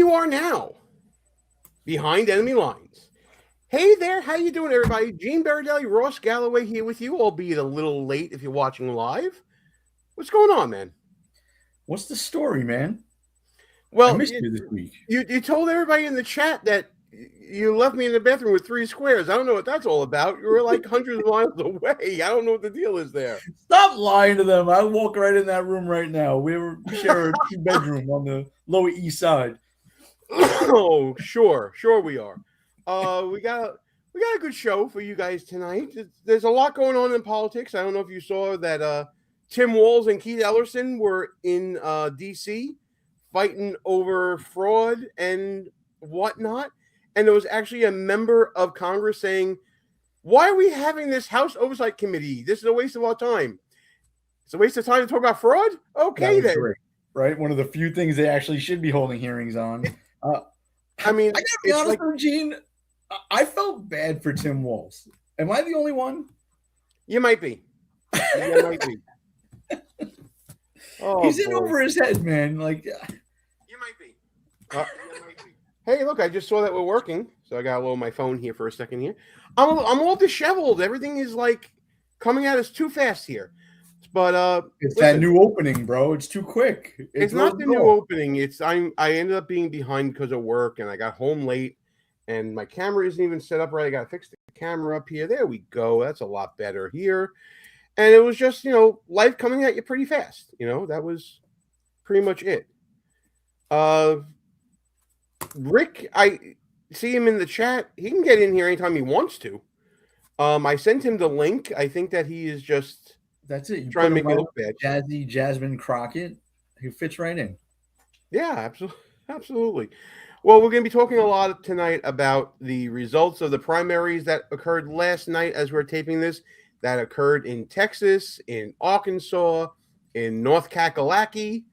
you are now, behind enemy lines. Hey there, how you doing, everybody? Gene Berardelli, Ross Galloway here with you, albeit a little late if you're watching live. What's going on, man? What's the story, man? Well, I missed you this week. You told everybody in the chat that you left me in the bathroom with 3 squares. I don't know what that's all about. You were like hundreds of miles away. I don't know what the deal is there. Stop lying to them. I walk right in that room right now. We share a 2-bedroom on the Lower East Side. Oh, sure we are. We got a good show for you guys tonight. There's a lot going on in politics. I don't know if you saw that Tim Walz and Keith Ellison were in D.C. fighting over fraud and whatnot. And there was actually a member of Congress saying, why are we having this House Oversight Committee? This is a waste of our time. It's a waste of time to talk about fraud? Okay, then. Great, right? One of the few things they actually should be holding hearings on. I mean, I gotta be honest with Gene. I felt bad for Tim Walz. Am I the only one? You might be. You might be. Oh, he's in over his head, man. Like, you might be. Hey, look! I just saw that we're working, so I got to load my phone here for a second. Here, I'm all disheveled. Everything is like coming at us too fast here. But it's that new opening, bro. It's too quick. It's not the new opening. I ended up being behind because of work, and I got home late, and my camera isn't even set up right. I got to fix the camera up here. There we go. That's a lot better here. And it was just, life coming at you pretty fast. That was pretty much it. Rick, I see him in the chat. He can get in here anytime he wants to. I sent him the link. I think that he is just that's it. You trying to make me look bad. Jazzy Jasmine Crockett, who fits right in. Yeah, absolutely. Well, we're going to be talking a lot tonight about the results of the primaries that occurred last night as we're taping this. That occurred in Texas, in Arkansas, in North Kakalaki,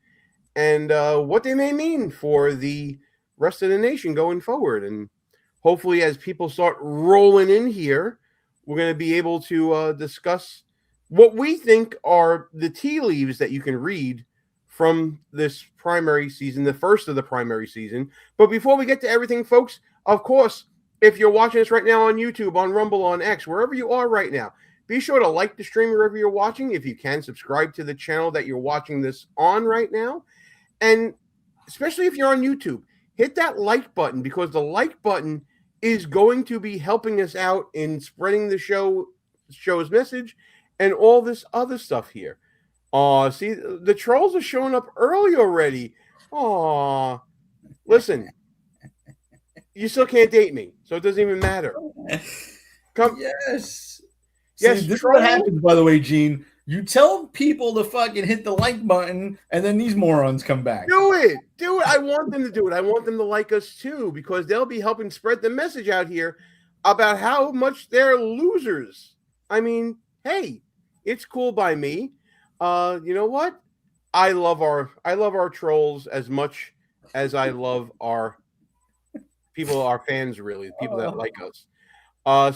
and what they may mean for the rest of the nation going forward. And hopefully, as people start rolling in here, we're going to be able to discuss what we think are the tea leaves that you can read from this primary season, the first of the primary season. But before we get to everything, folks, of course, if you're watching us right now on YouTube, on Rumble, on X, wherever you are right now, be sure to like the stream wherever you're watching. If you can, subscribe to the channel that you're watching this on right now. And especially if you're on YouTube, hit that like button, because the like button is going to be helping us out in spreading the show's message and all this other stuff here. See, the trolls are showing up early already. Listen, you still can't date me, so it doesn't even matter. Come. Yes. Yes, see, this is what happens, by the way, Gene. You tell people to fucking hit the like button, and then these morons come back. Do it. I want them to do it. I want them to like us too, because they'll be helping spread the message out here about how much they're losers. I mean, hey, it's cool by me. You know what? I love our trolls as much as I love our people, our fans, really, people that like us.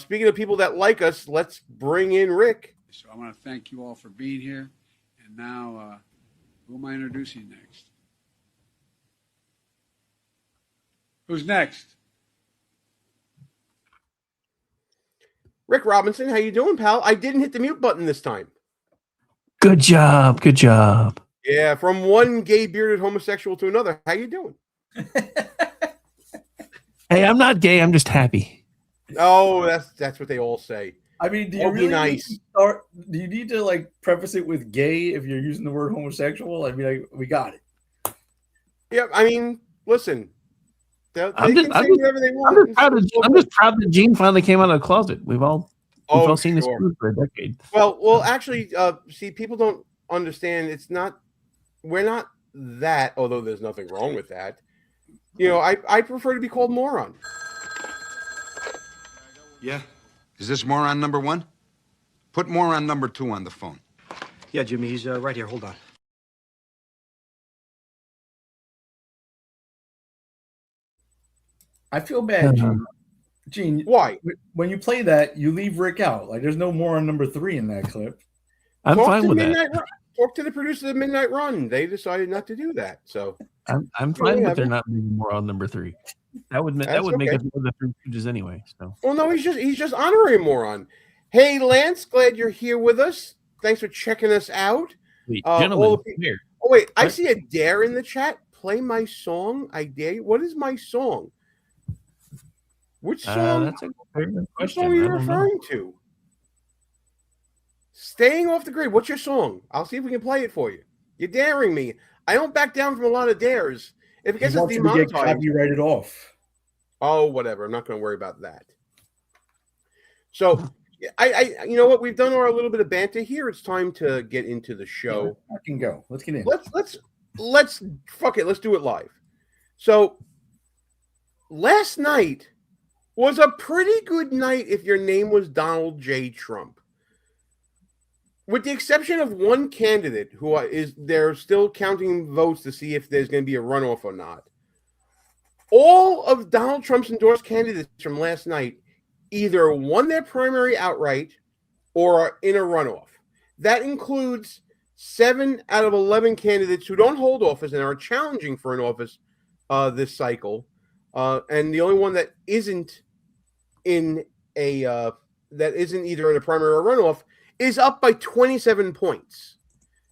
Speaking of people that like us, let's bring in Rick. So I want to thank you all for being here. And now, who am I introducing next? Who's next? Rick Robinson, how you doing, pal? I didn't hit the mute button this time. Good job. Yeah, from one gay bearded homosexual to another. How you doing? Hey, I'm not gay. I'm just happy. Oh, that's what they all say. I mean, do you really nice? do you need to like preface it with gay if you're using the word homosexual? I mean, like, we got it. Yeah, I mean, listen. I'm just proud that Gene finally came out of the closet. We've all seen this for a decade. Well, actually, see, people don't understand. We're not that. Although there's nothing wrong with that. I prefer to be called moron. Yeah. Is this moron number 1? Put moron number 2 on the phone. Yeah, Jimmy, he's right here. Hold on. I feel bad, Gene. Gene, why? When you play that, you leave Rick out. Like, there's no moron number 3 in that clip. I'm fine with that. Talk to the producers of Midnight Run. They decided not to do that. So I'm fine with there not being more on number 3. That would make us more the 3 Stooges anyway. So. Well, no, he's just honorary moron. Hey, Lance, glad you're here with us. Thanks for checking us out. Wait, gentlemen, here. Oh wait, I see a dare in the chat. Play my song. I dare you. What is my song? Which song? That's a very good question. Which song are you referring to? Staying Off the Grid. What's your song? I'll see if we can play it for you. You're daring me. I don't back down from a lot of dares. If it gets us demonetized, copyrighted off. Oh, whatever. I'm not going to worry about that. So, I you know what? We've done our little bit of banter here. It's time to get into the show. I can go. Let's get in. Let's fuck it. Let's do it live. So, last night was a pretty good night if your name was Donald J. Trump. With the exception of one candidate who they're still counting votes to see if there's going to be a runoff or not. All of Donald Trump's endorsed candidates from last night either won their primary outright or are in a runoff. That includes 7 out of 11 candidates who don't hold office and are challenging for an office this cycle. And the only one that isn't in either in a primary or runoff is up by 27 points.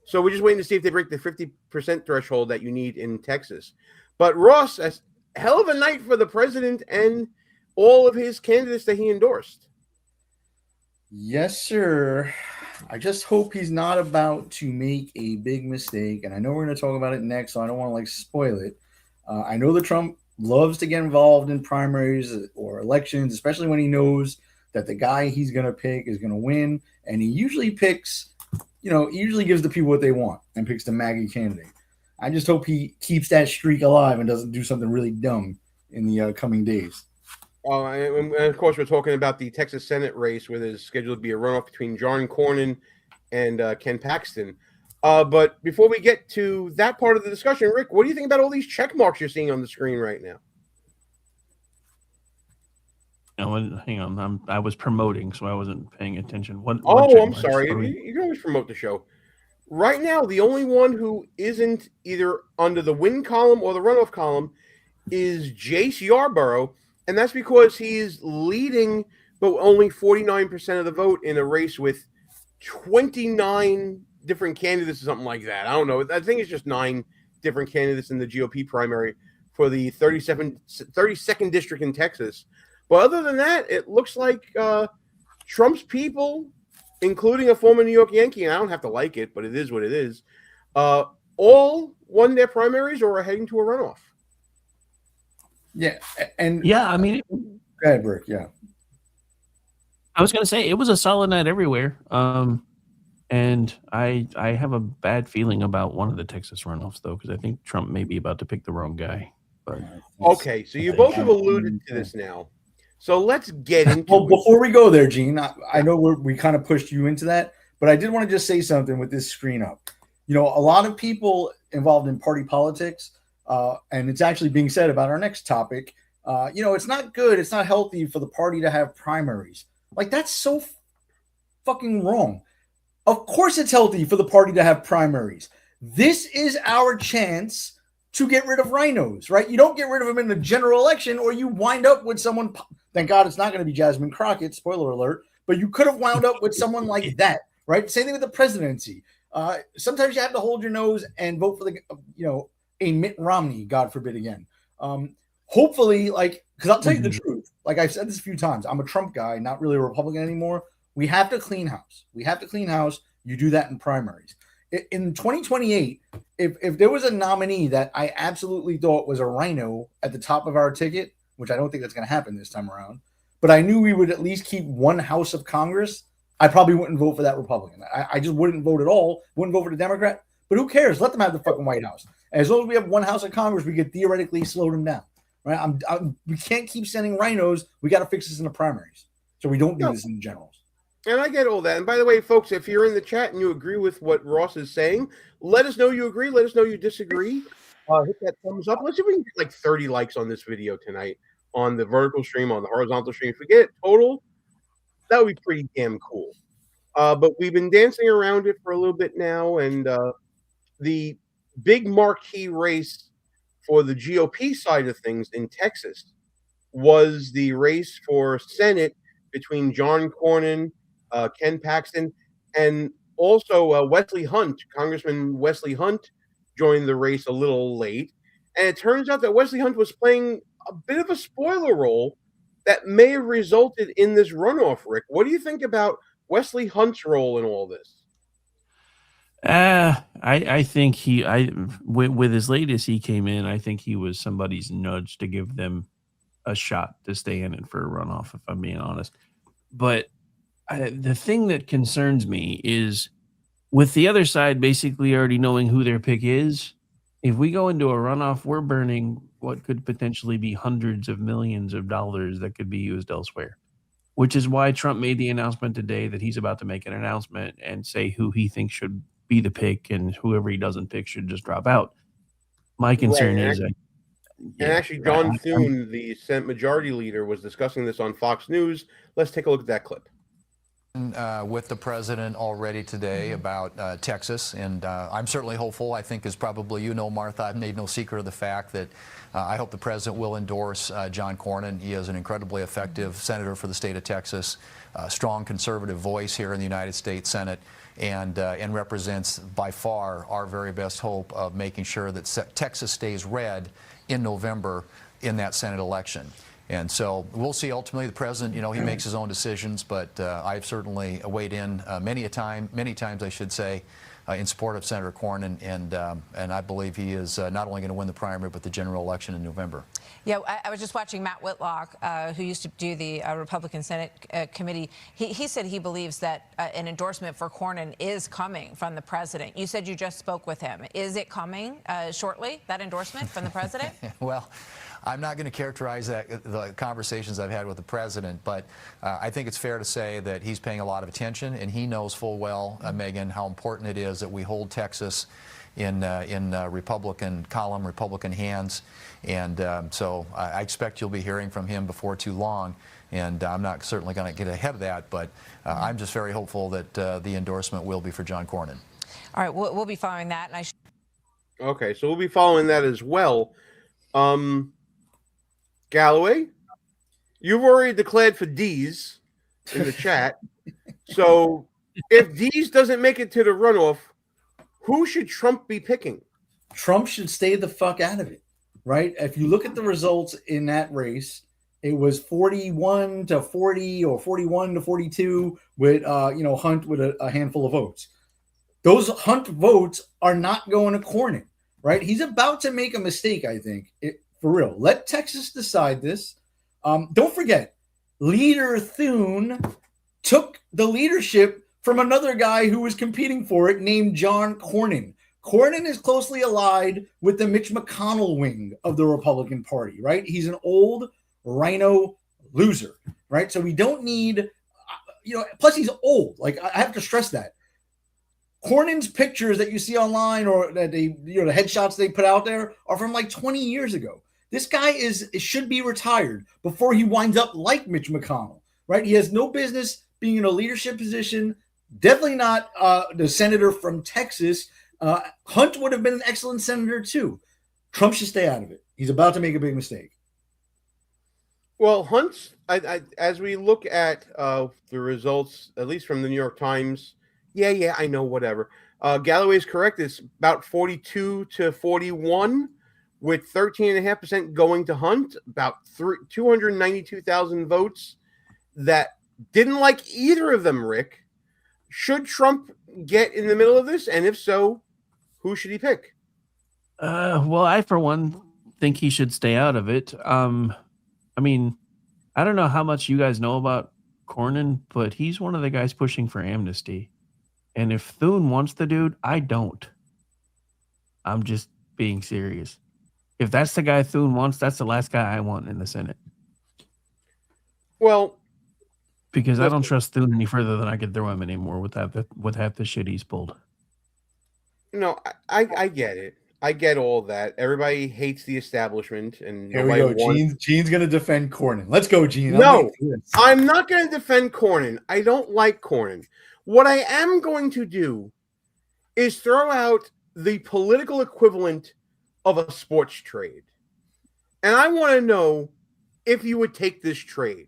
So we're just waiting to see if they break the 50% threshold that you need in Texas. But Ross, a hell of a night for the president and all of his candidates that he endorsed. Yes, sir. I just hope he's not about to make a big mistake. And I know we're going to talk about it next, so I don't want to spoil it. I know that Trump loves to get involved in primaries or elections, especially when he knows that the guy he's going to pick is going to win. And he usually picks, he usually gives the people what they want and picks the MAGA candidate. I just hope he keeps that streak alive and doesn't do something really dumb in the coming days. And of course, we're talking about the Texas Senate race where there's scheduled to be a runoff between John Cornyn and Ken Paxton. But before we get to that part of the discussion, Rick, what do you think about all these check marks you're seeing on the screen right now? Hang on. I was promoting, so I wasn't paying attention. I'm sorry. You can always promote the show. Right now, the only one who isn't either under the win column or the runoff column is Jace Yarborough, and that's because he's leading, but only 49% of the vote in a race with 29 different candidates or something like that. I don't know. I think it's just 9 different candidates in the GOP primary for the 32nd district in Texas. But other than that, it looks like Trump's people, including a former New York Yankee, and I don't have to like it, but it is what it is, all won their primaries or are heading to a runoff. Yeah, and I mean, go ahead, Rick. Yeah, I was going to say it was a solid night everywhere. And I have a bad feeling about one of the Texas runoffs though, because I think Trump may be about to pick the wrong guy. But okay, so you both have alluded to this now. So let's get into it. Before we go there, Gene, I know we kind of pushed you into that, but I did want to just say something with this screen up. A lot of people involved in party politics, and it's actually being said about our next topic. It's not good. It's not healthy for the party to have primaries. Like, that's so fucking wrong. Of course it's healthy for the party to have primaries. This is our chance to get rid of rhinos, right? You don't get rid of them in the general election, or you wind up with someone. Thank God it's not going to be Jasmine Crockett, spoiler alert, but you could have wound up with someone like that, right? Same thing with the presidency. Sometimes you have to hold your nose and vote for a Mitt Romney, God forbid again. Hopefully, because I'll tell you the truth, like I've said this a few times, I'm a Trump guy, not really a Republican anymore. We have to clean house. You do that in primaries. In 2028, if there was a nominee that I absolutely thought was a rhino at the top of our ticket, which I don't think that's going to happen this time around, but I knew we would at least keep one house of Congress, I probably wouldn't vote for that Republican. I just wouldn't vote at all. Wouldn't vote for the Democrat. But who cares? Let them have the fucking White House. As long as we have one house of Congress, we could theoretically slow them down. Right? We can't keep sending rhinos. We got to fix this in the primaries, so we don't do this in the generals. And I get all that. And by the way, folks, if you're in the chat and you agree with what Ross is saying, let us know you agree. Let us know you disagree. Hit that thumbs up. Let's see if we can get 30 likes on this video tonight on the vertical stream, on the horizontal stream. If we get it total, that would be pretty damn cool. But we've been dancing around it for a little bit now, and the big marquee race for the GOP side of things in Texas was the race for Senate between John Cornyn, Ken Paxton, and also Wesley Hunt. Congressman Wesley Hunt joined the race a little late. And it turns out that Wesley Hunt was playing a bit of a spoiler role that may have resulted in this runoff, Rick. What do you think about Wesley Hunt's role in all this? I think with as late as he came in, I think he was somebody's nudge to give them a shot to stay in it for a runoff, if I'm being honest. But the thing that concerns me is with the other side basically already knowing who their pick is, if we go into a runoff, we're burning what could potentially be hundreds of millions of dollars that could be used elsewhere, which is why Trump made the announcement today that he's about to make an announcement and say who he thinks should be the pick, and whoever he doesn't pick should just drop out. My concern is actually, John Thune, the Senate Majority Leader, was discussing this on Fox News. Let's take a look at that clip. With the president already today about Texas, and I'm certainly hopeful. I think, as probably you know, Martha, I've made no secret of the fact that I hope the president will endorse John Cornyn. He is an incredibly effective senator for the state of Texas, a strong conservative voice here in the United States Senate, and represents by far our very best hope of making sure that Texas stays red in November in that Senate election. And so we'll see. Ultimately, the president, he makes his own decisions, but I've certainly weighed in many times, I should say, in support of Senator Cornyn, and I believe he is not only going to win the primary, but the general election in November. Yeah, I was just watching Matt Whitlock, who used to do the Republican Senate committee. He said he believes that an endorsement for Cornyn is coming from the president. You said you just spoke with him. Is it coming shortly, that endorsement from the president? Well, I'm not going to characterize the conversations I've had with the president, but I think it's fair to say that he's paying a lot of attention, and he knows full well, Megan, how important it is that we hold Texas in Republican column, Republican hands. And so I expect you'll be hearing from him before too long. And I'm not certainly going to get ahead of that, but I'm just very hopeful that the endorsement will be for John Cornyn. All right, we'll be following that. And Okay, so we'll be following that as well. Galloway, you've already declared for D's in the chat. So if D's doesn't make it to the runoff, who should Trump be picking? Trump should stay the fuck out of it, right? If you look at the results in that race, it was 41 to 40 or 41 to 42 with, Hunt with a handful of votes. Those Hunt votes are not going to Cornyn, right? He's about to make a mistake, I think. For real. Let Texas decide this. Don't forget, Leader Thune took the leadership from another guy who was competing for it named John Cornyn. Cornyn is closely allied with the Mitch McConnell wing of the Republican Party, right? He's an old rhino loser, right? So we don't need, plus he's old. Like, I have to stress that. Cornyn's pictures that you see online or that the headshots they put out there are from like 20 years ago. This guy should be retired before he winds up like Mitch McConnell, right? He has no business being in a leadership position. Definitely not the senator from Texas. Hunt would have been an excellent senator too. Trump should stay out of it. He's about to make a big mistake. Well, Hunt's, as we look at the results, at least from the New York Times, yeah, I know, whatever. Galloway's correct. It's about 42 to 41, with 13.5% going to Hunt, about 292,000 votes that didn't like either of them, Rick. Should Trump get in the middle of this? And if so, who should he pick? Well, I, for one, think he should stay out of it. I mean, I don't know how much you guys know about Cornyn, but he's one of the guys pushing for amnesty. And if Thune wants the dude, I don't. I'm just being serious. If that's the guy Thune wants, that's the last guy I want in the Senate. Well, because I don't trust Thune any further than I can throw him anymore with half the shit he's pulled. No, I get it. I get all that. Everybody hates the establishment, and here we go. Gene's going to defend Cornyn. Let's go, Gene. No, I'm not going to defend Cornyn. I don't like Cornyn. What I am going to do is throw out the political equivalent of a sports trade. And I want to know if you would take this trade.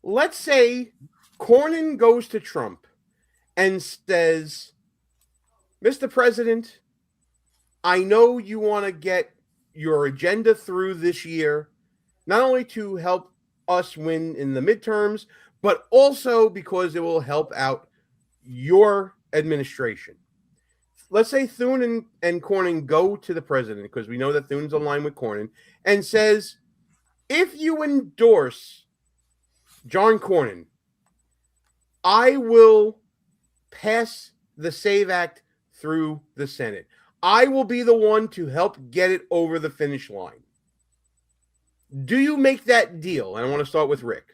Let's say Cornyn goes to Trump and says, Mr. President, I know you want to get your agenda through this year, not only to help us win in the midterms, but also because it will help out your administration. Let's say Thune and Cornyn go to the president, because we know that Thune's aligned with Cornyn, and says, if you endorse John Cornyn, I will pass the SAVE Act through the Senate. I will be the one to help get it over the finish line. Do you make that deal? And I want to start with Rick.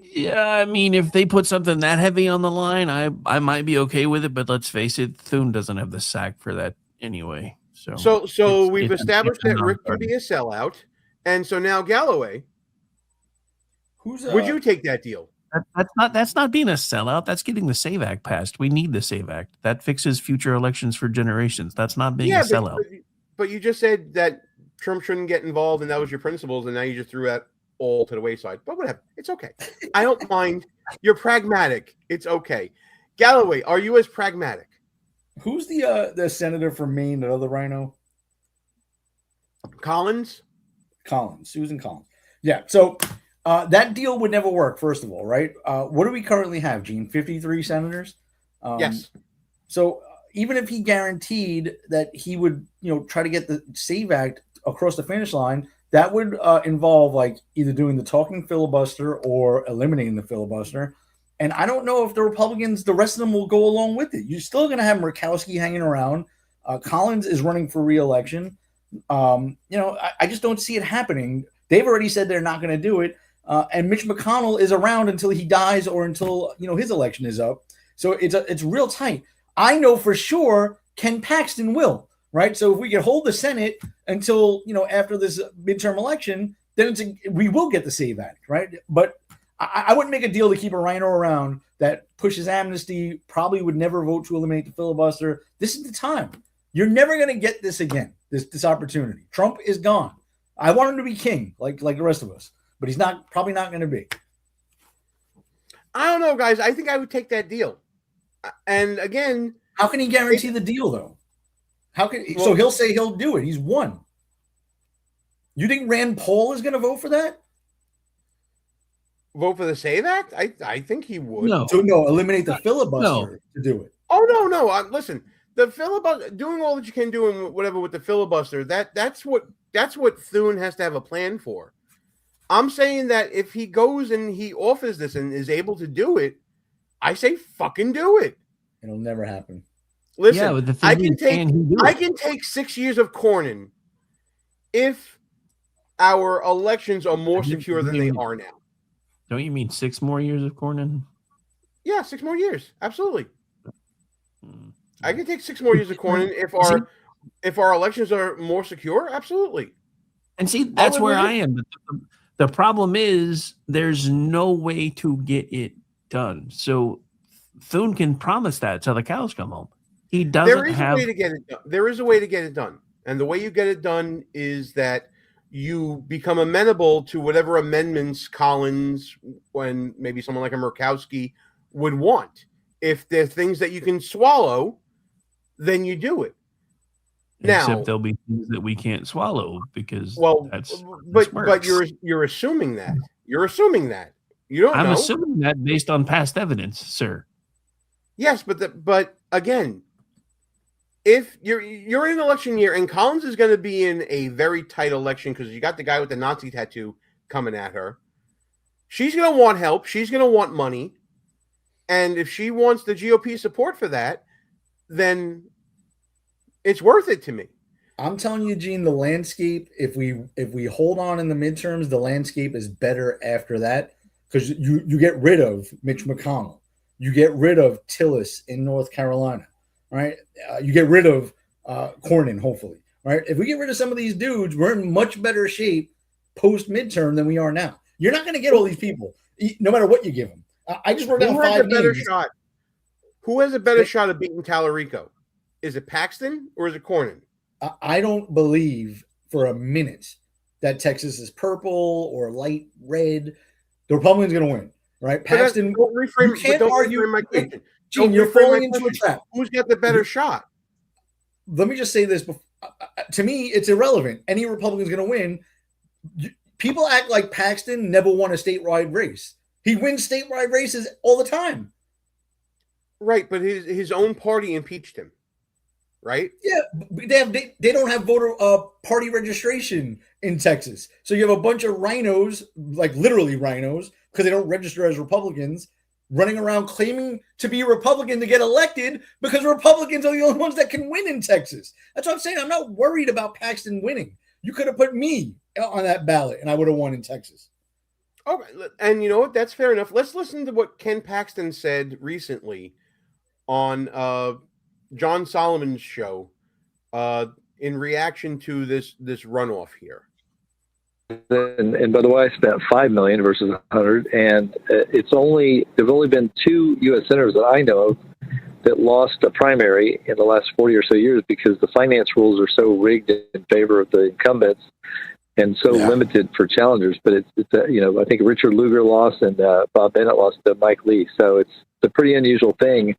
Yeah, I mean, if they put something that heavy on the line, I might be okay with it. But let's face it, Thune doesn't have the sack for that anyway. So we've established that Rick can be a sellout, and so now Galloway, would you take that deal? That's not being a sellout. That's getting the SAVE Act passed. We need the SAVE Act. That fixes future elections for generations. That's not being a sellout. But you just said that Trump shouldn't get involved, and that was your principles, and now you just threw that all to the wayside. But whatever. It's okay. I don't mind. You're pragmatic. It's okay. Galloway, are you as pragmatic? Who's the senator from Maine, that other rhino? Collins, Susan Collins. Yeah. So that deal would never work, first of all, right? What do we currently have, Gene? 53 senators? Yes. So even if he guaranteed that he would, try to get the SAVE Act across the finish line, that would involve like either doing the talking filibuster or eliminating the filibuster. And I don't know if the Republicans, the rest of them, will go along with it. You're still going to have Murkowski hanging around. Collins is running for re-election. I just don't see it happening. They've already said they're not going to do it. And Mitch McConnell is around until he dies or until his election is up. So it's real tight. I know for sure Ken Paxton will, right? So if we can hold the Senate until after this midterm election, then we will get the SAVE Act, right? But I wouldn't make a deal to keep a rhino around that pushes amnesty, probably would never vote to eliminate the filibuster. This is the time. You're never going to get this again, this opportunity. Trump is gone. I want him to be king, like the rest of us, but he's probably not going to be. I don't know, guys. I think I would take that deal. And again, how can he guarantee the deal, though? So he'll say he'll do it. He's won. You think Rand Paul is going to vote for that? Vote for the SAVE Act? I think he would. No, eliminate the filibuster to do it. Oh no! Listen, the filibuster, doing all that you can do and whatever with the filibuster, that's what Thune has to have a plan for. I'm saying that if he goes and he offers this and is able to do it, I say fucking do it. It'll never happen. Listen, I can take 6 years of Cornyn if our elections are more secure than they are now. Don't you mean 6 more years of Cornyn? Yeah, 6 more years. Absolutely. I can take 6 more years of Cornyn if our elections are more secure. Absolutely. And see, that's where I am. The problem is there's no way to get it done. So Thune can promise that till the cows come home. He doesn't There is a way to get it done. There is a way to get it done. And the way you get it done is that you become amenable to whatever amendments Collins, when maybe someone like a Murkowski would want. If they're things that you can swallow, then you do it. Except there'll be things that we can't swallow because but you're assuming that. You're assuming that. You don't know. I'm assuming that based on past evidence, sir. Yes, but again, if you're in an election year and Collins is going to be in a very tight election because you got the guy with the Nazi tattoo coming at her, she's going to want help. She's going to want money. And if she wants the GOP support for that, then it's worth it to me. I'm telling you, Gene, the landscape, if we hold on in the midterms, the landscape is better after that because you get rid of Mitch McConnell. You get rid of Tillis in North Carolina, right? You get rid of Cornyn, hopefully, right? If we get rid of some of these dudes, we're in much better shape post-midterm than we are now. You're not going to get all these people, no matter what you give them. I just wrote down 5 names. Who has a better shot of beating Tallarico? Is it Paxton or is it Cornyn? I don't believe for a minute that Texas is purple or light red. The Republicans going to win, right? Paxton. Don't reframe my question. Gene, you're falling into a trap. Who's got the better shot? Let me just say this. To me, it's irrelevant. Any Republican's going to win. People act like Paxton never won a statewide race. He wins statewide races all the time. Right, but his own party impeached him. Right? Yeah, they don't have voter party registration in Texas. So you have a bunch of rhinos, like literally rhinos, because they don't register as Republicans, running around claiming to be Republican to get elected because Republicans are the only ones that can win in Texas. That's what I'm saying. I'm not worried about Paxton winning. You could have put me on that ballot and I would have won in Texas. Okay, and you know what? That's fair enough. Let's listen to what Ken Paxton said recently on John Solomon's show in reaction to this runoff here. And by the way, I spent $5 million versus 100, and there've only been 2 U.S. senators that I know of that lost a primary in the last 40 or so years because the finance rules are so rigged in favor of the incumbents and so limited for challengers. But it's I think Richard Lugar lost and Bob Bennett lost to Mike Lee, so it's a pretty unusual thing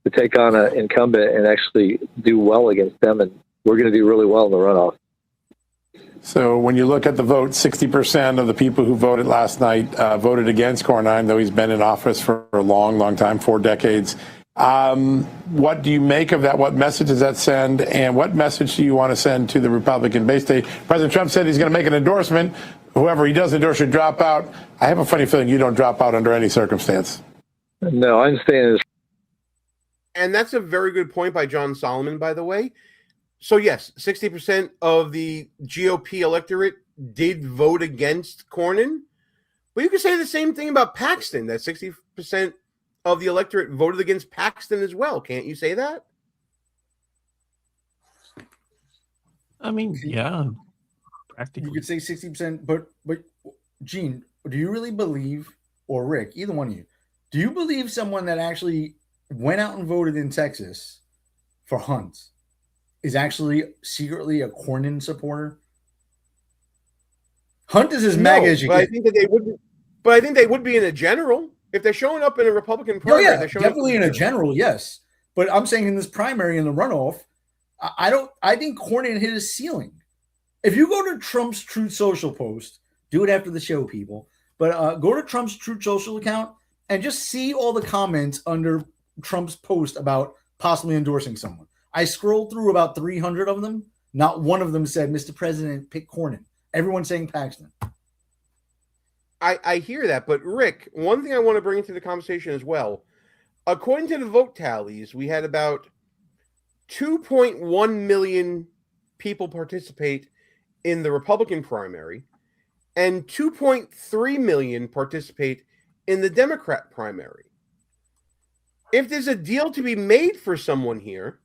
to take on an incumbent and actually do well against them, and we're going to do really well in the runoff. So when you look at the vote, 60% of the people who voted last night voted against Cornyn, though he's been in office for a long, long time, 4 decades. What do you make of that? What message does that send? And what message do you want to send to the Republican base? President Trump said he's going to make an endorsement. Whoever he does endorse should drop out. I have a funny feeling you don't drop out under any circumstance. No, I understand. And that's a very good point by John Solomon, by the way. So, yes, 60% of the GOP electorate did vote against Cornyn. But you could say the same thing about Paxton, that 60% of the electorate voted against Paxton as well. Can't you say that? I mean, yeah, practically. You could say 60%, but Gene, do you really believe, or Rick, either one of you, do you believe someone that actually went out and voted in Texas for Hunt is actually secretly a Cornyn supporter? Hunt is as MAGA as you get. I think they would be in a general. If they're showing up in a Republican primary, they're showing definitely up in a general, yes. But I'm saying in this primary, in the runoff, I think Cornyn hit his ceiling. If you go to Trump's Truth Social post, do it after the show, people, but go to Trump's Truth Social account and just see all the comments under Trump's post about possibly endorsing someone. I scrolled through about 300 of them. Not one of them said, Mr. President, pick Cornyn. Everyone's saying Paxton. I hear that, but Rick, one thing I want to bring into the conversation as well, according to the vote tallies, we had about 2.1 million people participate in the Republican primary and 2.3 million participate in the Democrat primary. If there's a deal to be made for someone here,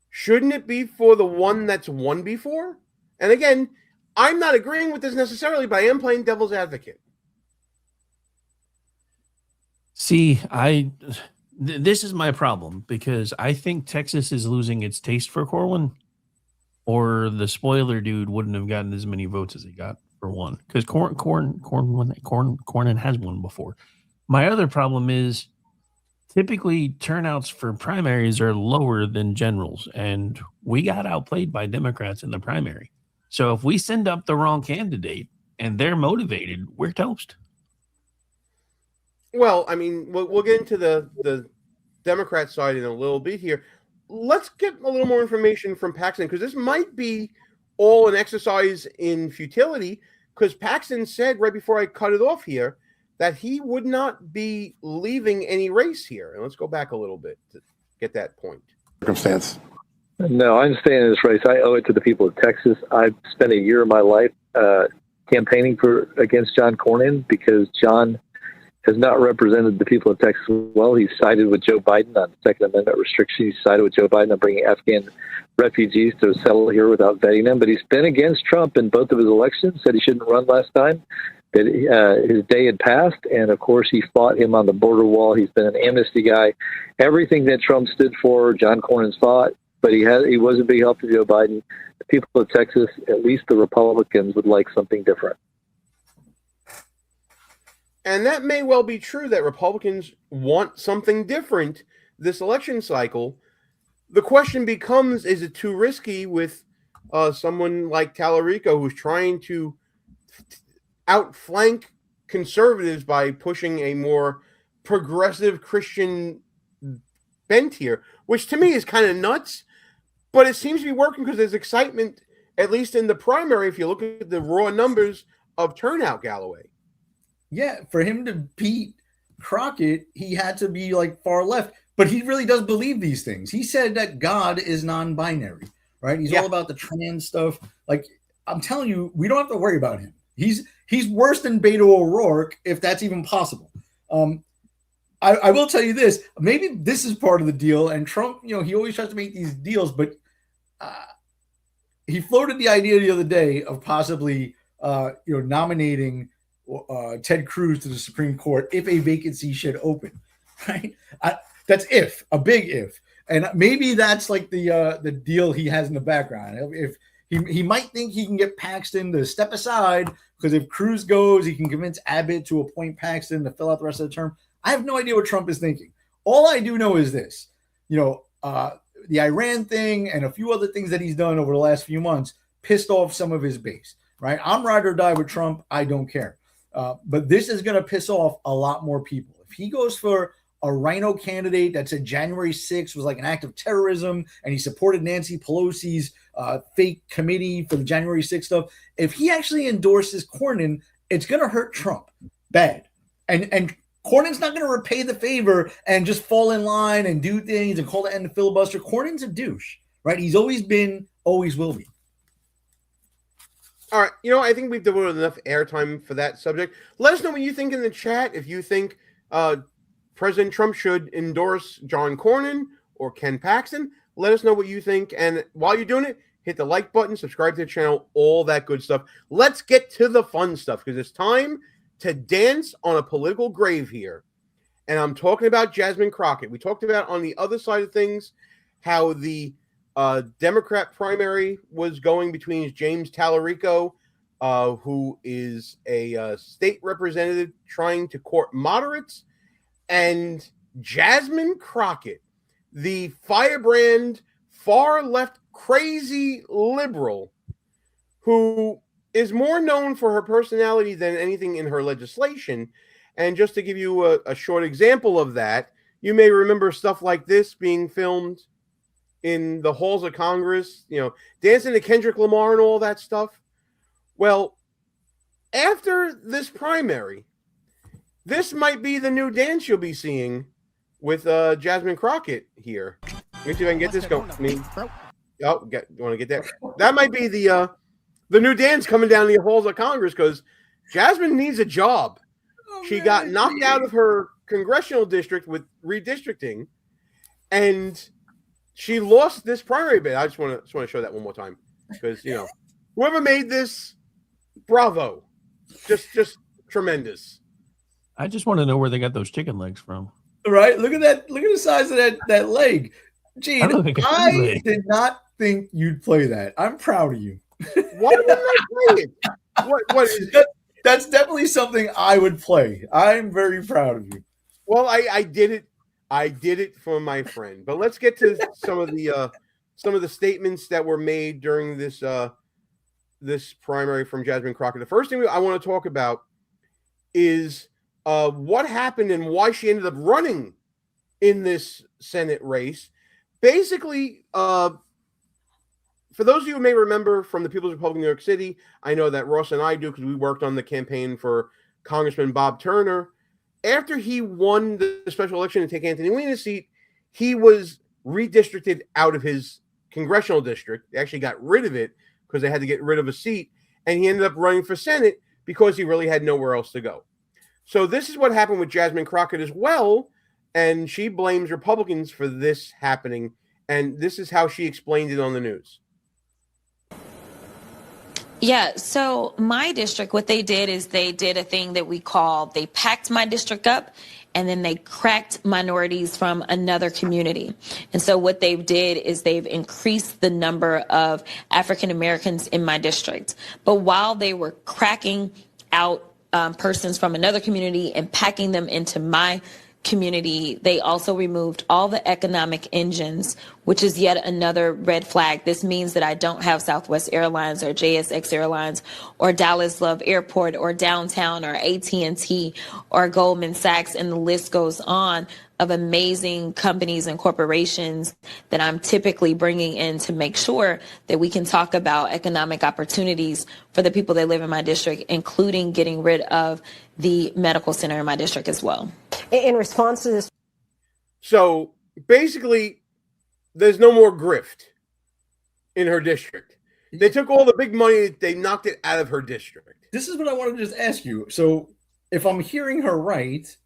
shouldn't it be for the one that's won before? And again, I'm not agreeing with this necessarily, but I am playing devil's advocate. See, this is my problem because I think Texas is losing its taste for Corwin, or the spoiler dude wouldn't have gotten as many votes as he got for one. Because Cornyn has won before. My other problem is typically turnouts for primaries are lower than generals, and we got outplayed by Democrats in the primary. So if we send up the wrong candidate and they're motivated, we're toast. Well, I mean, we'll get into the Democrat side in a little bit here. Let's get a little more information from Paxton, because this might be all an exercise in futility, because Paxton said right before I cut it off here that he would not be leaving any race here. And let's go back a little bit to get that point. Circumstance. No, I understand this race. I owe it to the people of Texas. I've spent a year of my life campaigning against John Cornyn because John has not represented the people of Texas well. He's sided with Joe Biden on Second Amendment restrictions. He's sided with Joe Biden on bringing Afghan refugees to settle here without vetting them. But he's been against Trump in both of his elections, said he shouldn't run last time, that his day had passed. And, of course, he fought him on the border wall. He's been an amnesty guy. Everything that Trump stood for, John Cornyn's fought. but he was a big help to Joe Biden. The people of Texas, at least the Republicans, would like something different. And that may well be true that Republicans want something different this election cycle. The question becomes, is it too risky with someone like Tallarico who's trying to outflank conservatives by pushing a more progressive Christian bent here, which to me is kind of nuts, but it seems to be working because there's excitement, at least in the primary, if you look at the raw numbers of turnout, Galloway. Yeah, for him to beat Crockett, he had to be like far left, but he really does believe these things. He said that God is non-binary, right? He's all about the trans stuff. Like, I'm telling you, we don't have to worry about him. He's worse than Beto O'Rourke, if that's even possible. I will tell you this, maybe this is part of the deal, and Trump, he always tries to make these deals, but he floated the idea the other day of possibly nominating Ted Cruz to the Supreme Court if a vacancy should open, right? That's a big if. And maybe that's like the deal he has in the background. If he might think he can get Paxton to step aside, because if Cruz goes, he can convince Abbott to appoint Paxton to fill out the rest of the term. I have no idea what Trump is thinking. All I do know is this, the Iran thing and a few other things that he's done over the last few months pissed off some of his base, right? I'm ride or die with Trump. I don't care. But this is going to piss off a lot more people. If he goes for a rhino candidate that said January 6th was like an act of terrorism and he supported Nancy Pelosi's fake committee for the January 6th stuff, if he actually endorses Cornyn, it's going to hurt Trump bad. And Cornyn's not going to repay the favor and just fall in line and do things and call the end of filibuster. Cornyn's a douche, right? He's always been, always will be. All right. I think we've devoted enough airtime for that subject. Let us know what you think in the chat. If you think President Trump should endorse John Cornyn or Ken Paxton, let us know what you think. And while you're doing it, hit the like button, subscribe to the channel, all that good stuff. Let's get to the fun stuff because it's time to dance on a political grave here. And I'm talking about Jasmine Crockett. We talked about on the other side of things how the Democrat primary was going between James Tallarico, who is a state representative trying to court moderates, and Jasmine Crockett, the firebrand, far-left, crazy liberal, who is more known for her personality than anything in her legislation. And just to give you a short example of that, you may remember stuff like this being filmed in the halls of Congress, dancing to Kendrick Lamar and all that stuff. Well, after this primary, this might be the new dance you'll be seeing with Jasmine Crockett here. Let me see if I can get this going. You want to get that? That might be the new dance coming down the halls of Congress, because Jasmine needs a job. She got knocked out of her congressional district with redistricting, and she lost this primary bid. I just want to show that one more time, because whoever made this, bravo, just tremendous. I just want to know where they got those chicken legs from. Right? Look at that! Look at the size of that leg. Gene, I did not think you'd play that. I'm proud of you. Why did I play it? What is it? That's definitely something I would play. I'm very proud of you. Well, I did it. I did it for my friend. But let's get to some of the statements that were made during this this primary from Jasmine Crockett. The first thing I want to talk about is what happened and why she ended up running in this Senate race. Basically, for those of you who may remember from the People's Republic of New York City, I know that Ross and I do because we worked on the campaign for Congressman Bob Turner. After he won the special election to take Anthony Weiner's seat, he was redistricted out of his congressional district. They actually got rid of it because they had to get rid of a seat, and he ended up running for Senate because he really had nowhere else to go. So this is what happened with Jasmine Crockett as well, and she blames Republicans for this happening, and this is how she explained it on the news. Yeah, so my district, what they did is they did a thing that they packed my district up and then they cracked minorities from another community. And so what they've did is they've increased the number of African Americans in my district. But while they were cracking out persons from another community and packing them into my community, they also removed all the economic engines, which is yet another red flag. This means that I don't have Southwest Airlines or JSX Airlines or Dallas Love Airport or Downtown or AT&T or Goldman Sachs, and the list goes on of amazing companies and corporations that I'm typically bringing in to make sure that we can talk about economic opportunities for the people that live in my district, including getting rid of the medical center in my district as well. In response to this. So basically, there's no more grift in her district. They took all the big money, they knocked it out of her district. This is what I wanted to just ask you. So if I'm hearing her right,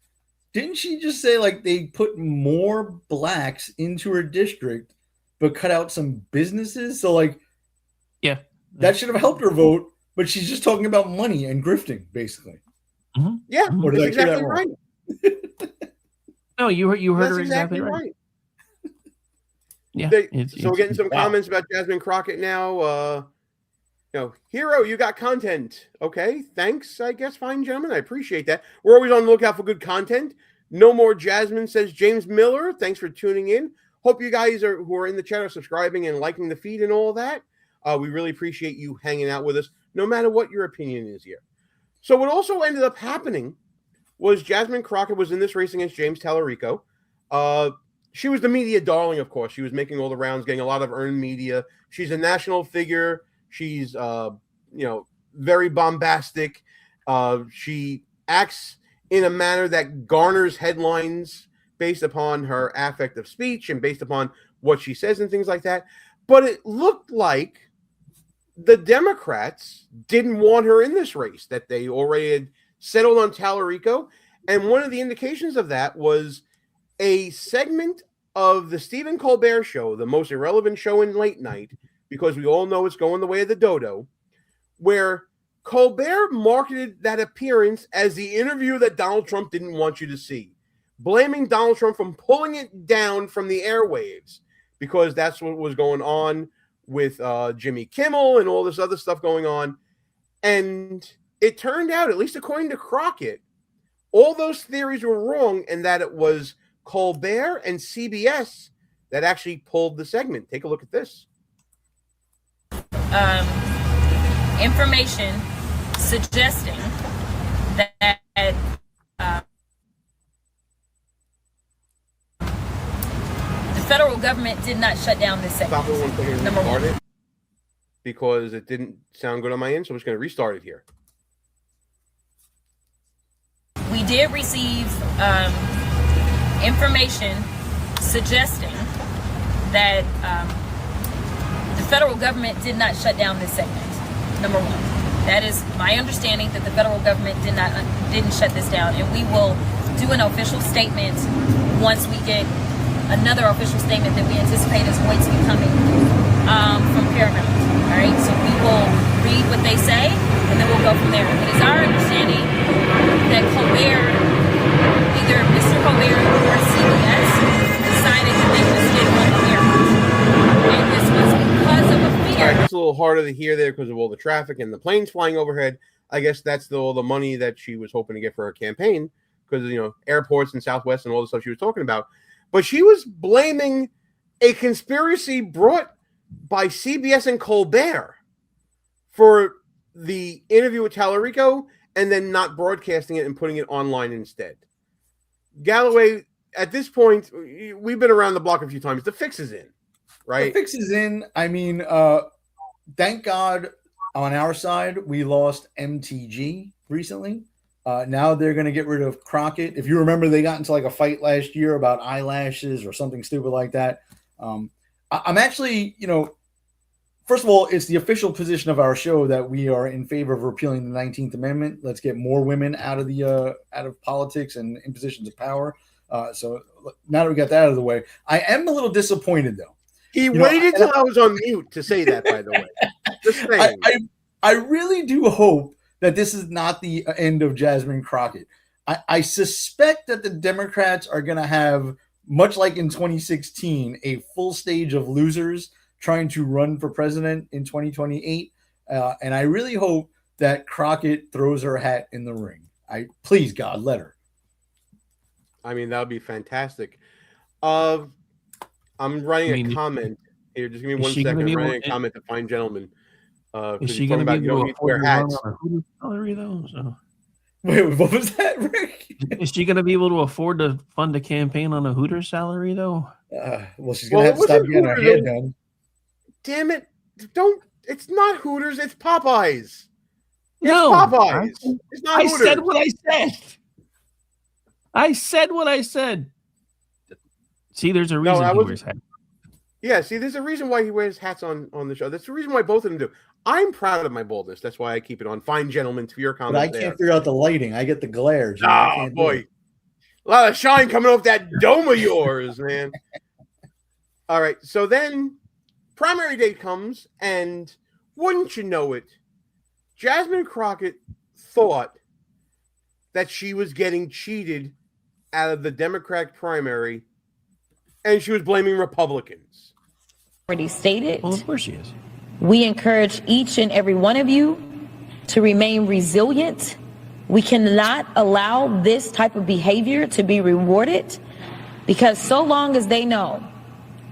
didn't she just say like they put more blacks into her district but cut out some businesses? So like, yeah, that should have helped her vote, but she's just talking about money and grifting, basically. Mm-hmm. Yeah, or did that's I hear exactly that right. No, you heard That's her exactly right. Yeah. So we're getting some comments about Jasmine Crockett now. Hero, you got content. Okay, thanks, I guess. Fine, gentlemen. I appreciate that. We're always on the lookout for good content. No more Jasmine, says James Miller. Thanks for tuning in. Hope you guys who are in the chat are subscribing and liking the feed and all that. We really appreciate you hanging out with us, no matter what your opinion is here. So what also ended up happening was Jasmine Crockett was in this race against James Tallarico. She was the media darling, of course. She was making all the rounds, getting a lot of earned media. She's a national figure. She's, very bombastic. She acts in a manner that garners headlines based upon her affect of speech and based upon what she says and things like that. But it looked like the Democrats didn't want her in this race, that they already had settled on Tallarico. And one of the indications of that was a segment of the Stephen Colbert Show, the most irrelevant show in late night, because we all know it's going the way of the dodo, where Colbert marketed that appearance as the interview that Donald Trump didn't want you to see, blaming Donald Trump from pulling it down from the airwaves, because that's what was going on with Jimmy Kimmel and all this other stuff going on. And it turned out, at least according to Crockett, all those theories were wrong, and that it was Colbert and CBS that actually pulled the segment. Take a look at this. Information suggesting that the federal government did not shut down this segment. Stop it 1 second and restart it, because it didn't sound good on my end, so I'm just going to restart it here. We did receive information suggesting that the federal government did not shut down this segment. Number one, that is my understanding, that the federal government didn't shut this down, and we will do an official statement once we get another official statement that we anticipate is going to be coming from Paramount. All right, so we will read what they say, and then we'll go from there. It is our understanding that Colbert, either Mr. Colbert or CBS, decided that they just didn't want to hear it. And this was because of a fear. All right, it's a little harder to hear there because of all the traffic and the planes flying overhead. I guess that's all the money that she was hoping to get for her campaign, because, airports and Southwest and all the stuff she was talking about. But she was blaming a conspiracy brought by CBS and Colbert for the interview with Tallarico, and then not broadcasting it and putting it online instead. Galloway, at this point, we've been around the block a few times. The fix is in, right? The fix is in. I mean, thank God on our side, we lost MTG recently. Now they're going to get rid of Crockett. If you remember, they got into like a fight last year about eyelashes or something stupid like that. I'm actually, first of all, it's the official position of our show that we are in favor of repealing the 19th Amendment. Let's get more women out of politics and in positions of power. So now that we got that out of the way, I am a little disappointed, though. He waited till I was on mute to say that, by the way. Just saying. I really do hope that this is not the end of Jasmine Crockett. I suspect that the Democrats are going to have, much like in 2016, a full stage of losers trying to run for president in 2028. And I really hope that Crockett throws her hat in the ring. Please, God, let her. I mean, that would be fantastic. I'm writing a comment here. Just give me 1 second. I'm writing a comment to fine gentleman. Is she going to be able to afford to run on a Hooters salary, though? So. Wait, what was that, Rick? Is she going to be able to afford to fund a campaign on a Hooters salary, though? Well, she's going to have to stop getting her hair done. Damn it. Don't. It's not Hooters. It's Popeyes. No. Popeyes. It's not Hooters. I said what I said. I said what I said. See, there's a reason he wears hats. Yeah, see, there's a reason why he wears hats on the show. That's the reason why both of them do. I'm proud of my baldness. That's why I keep it on. Fine gentlemen, to your comment. But I can't figure out the lighting. I get the glare. Oh, boy. A lot of shine coming off that dome of yours, man. All right, so then primary day comes, and wouldn't you know it, Jasmine Crockett thought that she was getting cheated out of the Democratic primary, and she was blaming Republicans. Already stated. Well, of course she is. We encourage each and every one of you to remain resilient. We cannot allow this type of behavior to be rewarded, because so long as they know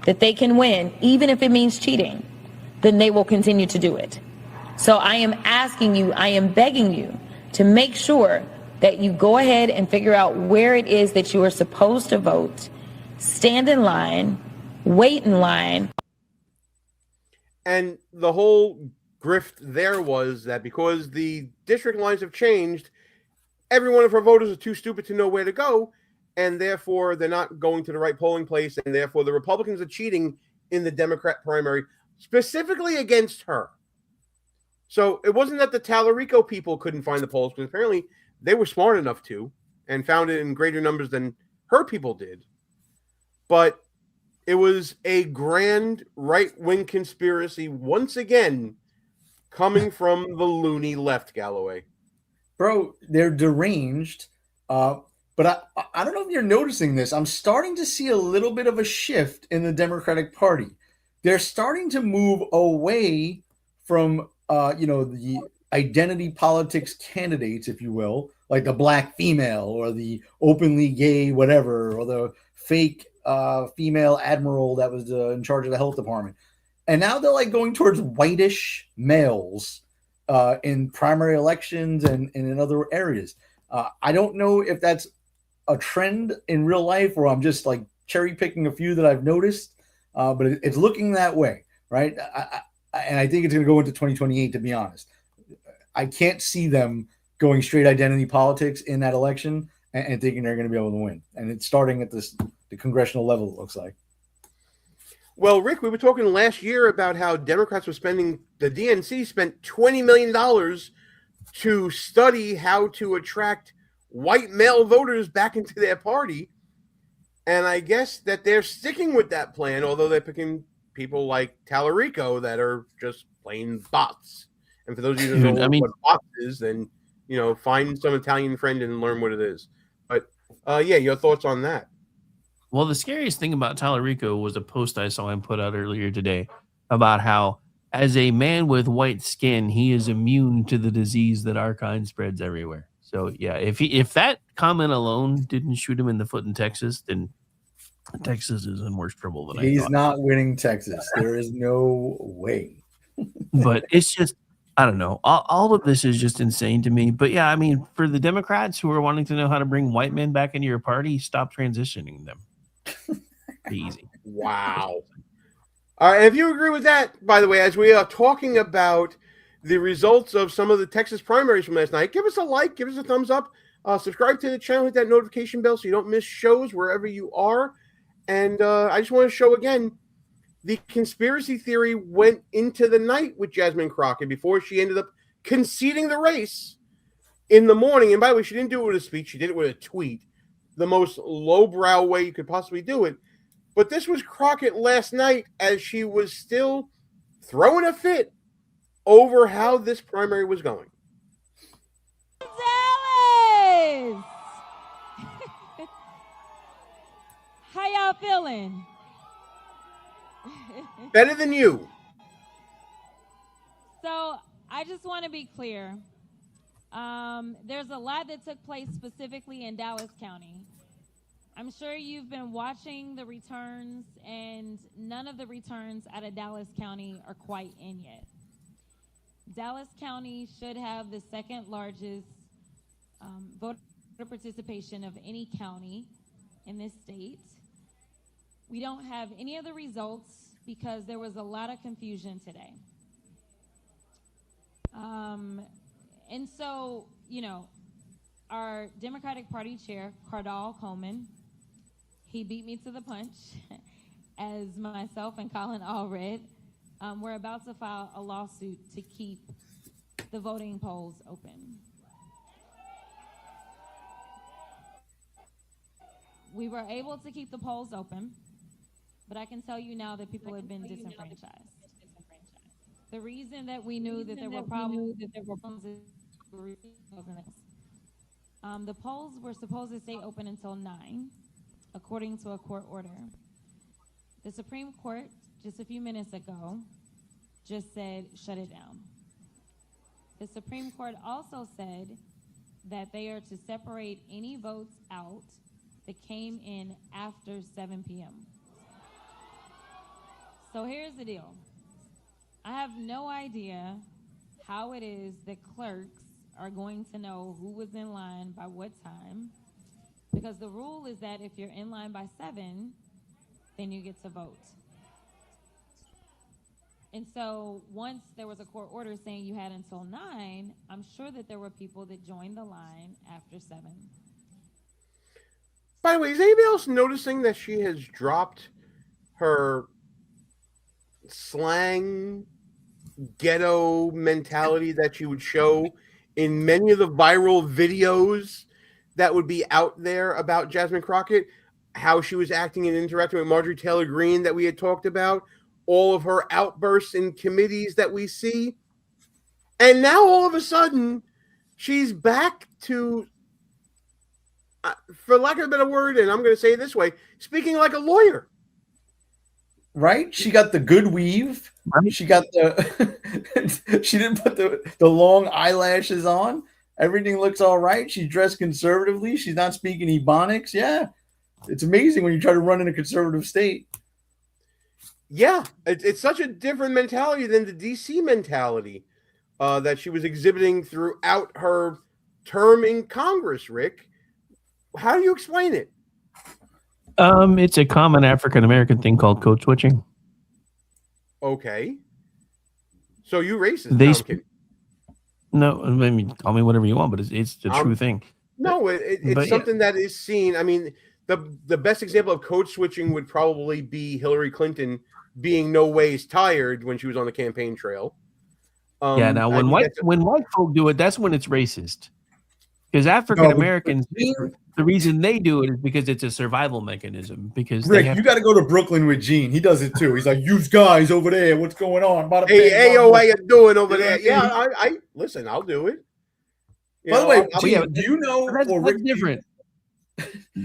that they can win, even if it means cheating, then they will continue to do it. So I am asking you, I am begging you to make sure that you go ahead and figure out where it is that you are supposed to vote, stand in line, wait in line. And the whole grift there was that because the district lines have changed, every one of her voters are too stupid to know where to go, and therefore they're not going to the right polling place, and therefore the Republicans are cheating in the Democrat primary, specifically against her. So it wasn't that the Tallarico people couldn't find the polls, because apparently they were smart enough to, and found it in greater numbers than her people did. But it was a grand right-wing conspiracy once again coming from the loony left, Galloway. Bro, they're deranged. But I don't know if you're noticing this. I'm starting to see a little bit of a shift in the Democratic Party. They're starting to move away from, the identity politics candidates, if you will, like the black female or the openly gay whatever, or the fake female admiral that was in charge of the health department. And now they're like going towards whitish males in primary elections and in other areas. I don't know if that's a trend in real life, or I'm just like cherry picking a few that I've noticed, but it's looking that way, right? And I think it's going to go into 2028, to be honest. I can't see them going straight identity politics in that election and thinking they're going to be able to win. And it's starting at the congressional level, it looks like. Well, Rick, we were talking last year about how Democrats were spending, the DNC spent $20 million to study how to attract white male voters back into their party. And I guess that they're sticking with that plan, although they're picking people like Tallarico that are just plain bots. And for those of you who don't know what bots is, then, find some Italian friend and learn what it is. But, your thoughts on that? Well, the scariest thing about Tallarico was a post I saw him put out earlier today about how, as a man with white skin, he is immune to the disease that our kind spreads everywhere. So, yeah, if that comment alone didn't shoot him in the foot in Texas, then Texas is in worse trouble than I thought. He's not winning Texas. There is no way. But it's just, I don't know. All of this is just insane to me. But, yeah, I mean, for the Democrats who are wanting to know how to bring white men back into your party, stop transitioning them. Be easy. Wow. All right. If you agree with that, by the way, as we are talking about the results of some of the Texas primaries from last night, give us a like, give us a thumbs up, subscribe to the channel, hit that notification bell so you don't miss shows wherever you are. And I just want to show again, the conspiracy theory went into the night with Jasmine Crockett before she ended up conceding the race in the morning. And by the way, she didn't do it with a speech. She did it with a tweet. The most lowbrow way you could possibly do it. But this was Crockett last night as she was still throwing a fit over how this primary was going. Dallas! How y'all feeling? Better than you. So I just want to be clear. There's a lot that took place specifically in Dallas County. I'm sure you've been watching the returns, and none of the returns out of Dallas County are quite in yet. Dallas County should have the second largest voter participation of any county in this state. We don't have any of the results because there was a lot of confusion today. And so, you know, our Democratic Party chair, Cornyn, he beat me to the punch, as myself and Colin all read. We're about to file a lawsuit to keep the voting polls open. We were able to keep the polls open, but I can tell you now that people have been disenfranchised. The reason that we knew that there were problems, the polls were supposed to stay open until 9, according to a court order. The Supreme Court, just a few minutes ago, just said, shut it down. The Supreme Court also said that they are to separate any votes out that came in after 7 p.m. So here's the deal. I have no idea how it is that clerks are going to know who was in line by what time, because the rule is that if you're in line by 7, then you get to vote. And so once there was a court order saying you had until 9, I'm sure that there were people that joined the line after 7. By the way, is anybody else noticing that she has dropped her slang ghetto mentality that she would show in many of the viral videos that would be out there about Jasmine Crockett, how she was acting and interacting with Marjorie Taylor Greene that we had talked about, all of her outbursts in committees that we see. And now all of a sudden, she's back to, for lack of a better word, and I'm going to say it this way, speaking like a lawyer. Right? She got the good weave. She got the she didn't put the long eyelashes on. Everything looks all right. She's dressed conservatively. She's not speaking Ebonics. Yeah. It's amazing when you try to run in a conservative state. Yeah, it's such a different mentality than the DC mentality that she was exhibiting throughout her term in Congress, Rick. How do you explain it? It's a common African American thing called code switching. Okay. So you racist? No, I mean, call me whatever you want, but it's the true thing. No, it's something that is seen. I mean, the best example of code switching would probably be Hillary Clinton being no ways tired when she was on the campaign trail. Yeah. Now, when white folk do it, that's when it's racist. Because African Americans, the reason they do it is because it's a survival mechanism. Because Rick, you got to go to Brooklyn with Gene. He does it too. He's like, "You guys over there, what's going on?" Hey, how you doing over there? Yeah, I listen. I'll do it. By the way, Gene, do you know? That's different.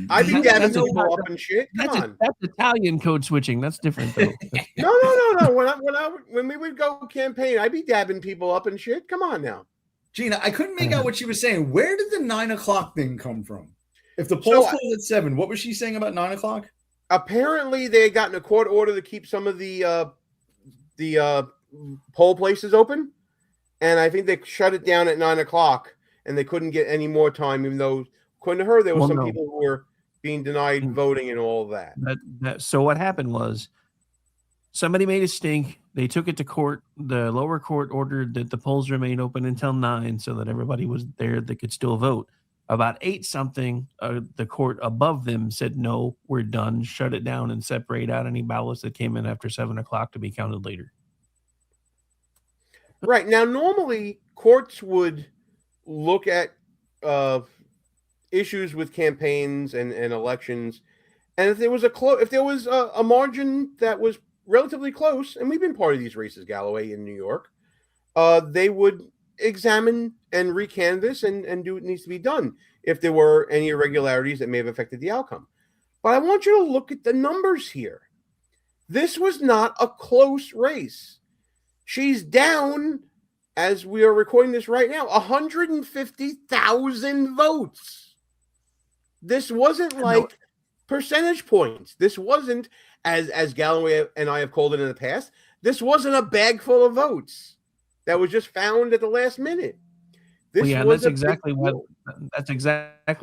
I be dabbing people up and shit. Come on, that's Italian code switching. That's different though. No. When we would go campaign, I'd be dabbing people up and shit. Come on now. Gina, I couldn't make out what she was saying. Where did the 9 o'clock thing come from? If the polls closed at 7, what was she saying about 9 o'clock? Apparently, they had gotten a court order to keep some of the poll places open, and I think they shut it down at 9 o'clock, and they couldn't get any more time, even though, according to her, there were some people who were being denied voting and all that. So what happened was somebody made a stink. They took it to court. The lower court ordered that the polls remain open until 9 so that everybody was there that could still vote. About 8 something, the court above them said, no, we're done. Shut it down and separate out any ballots that came in after 7 o'clock to be counted later. Right. Now, normally courts would look at issues with campaigns and elections. And if there was a margin that was relatively close, and we've been part of these races, Galloway, in New York, they would examine and recanvass and do what needs to be done if there were any irregularities that may have affected the outcome. But I want you to look at the numbers here. This was not a close race. She's down, as we are recording this right now, 150,000 votes. This wasn't like percentage points. This wasn't, as Galloway and I have called it in the past, this wasn't a bag full of votes that was just found at the last minute. This that's exactly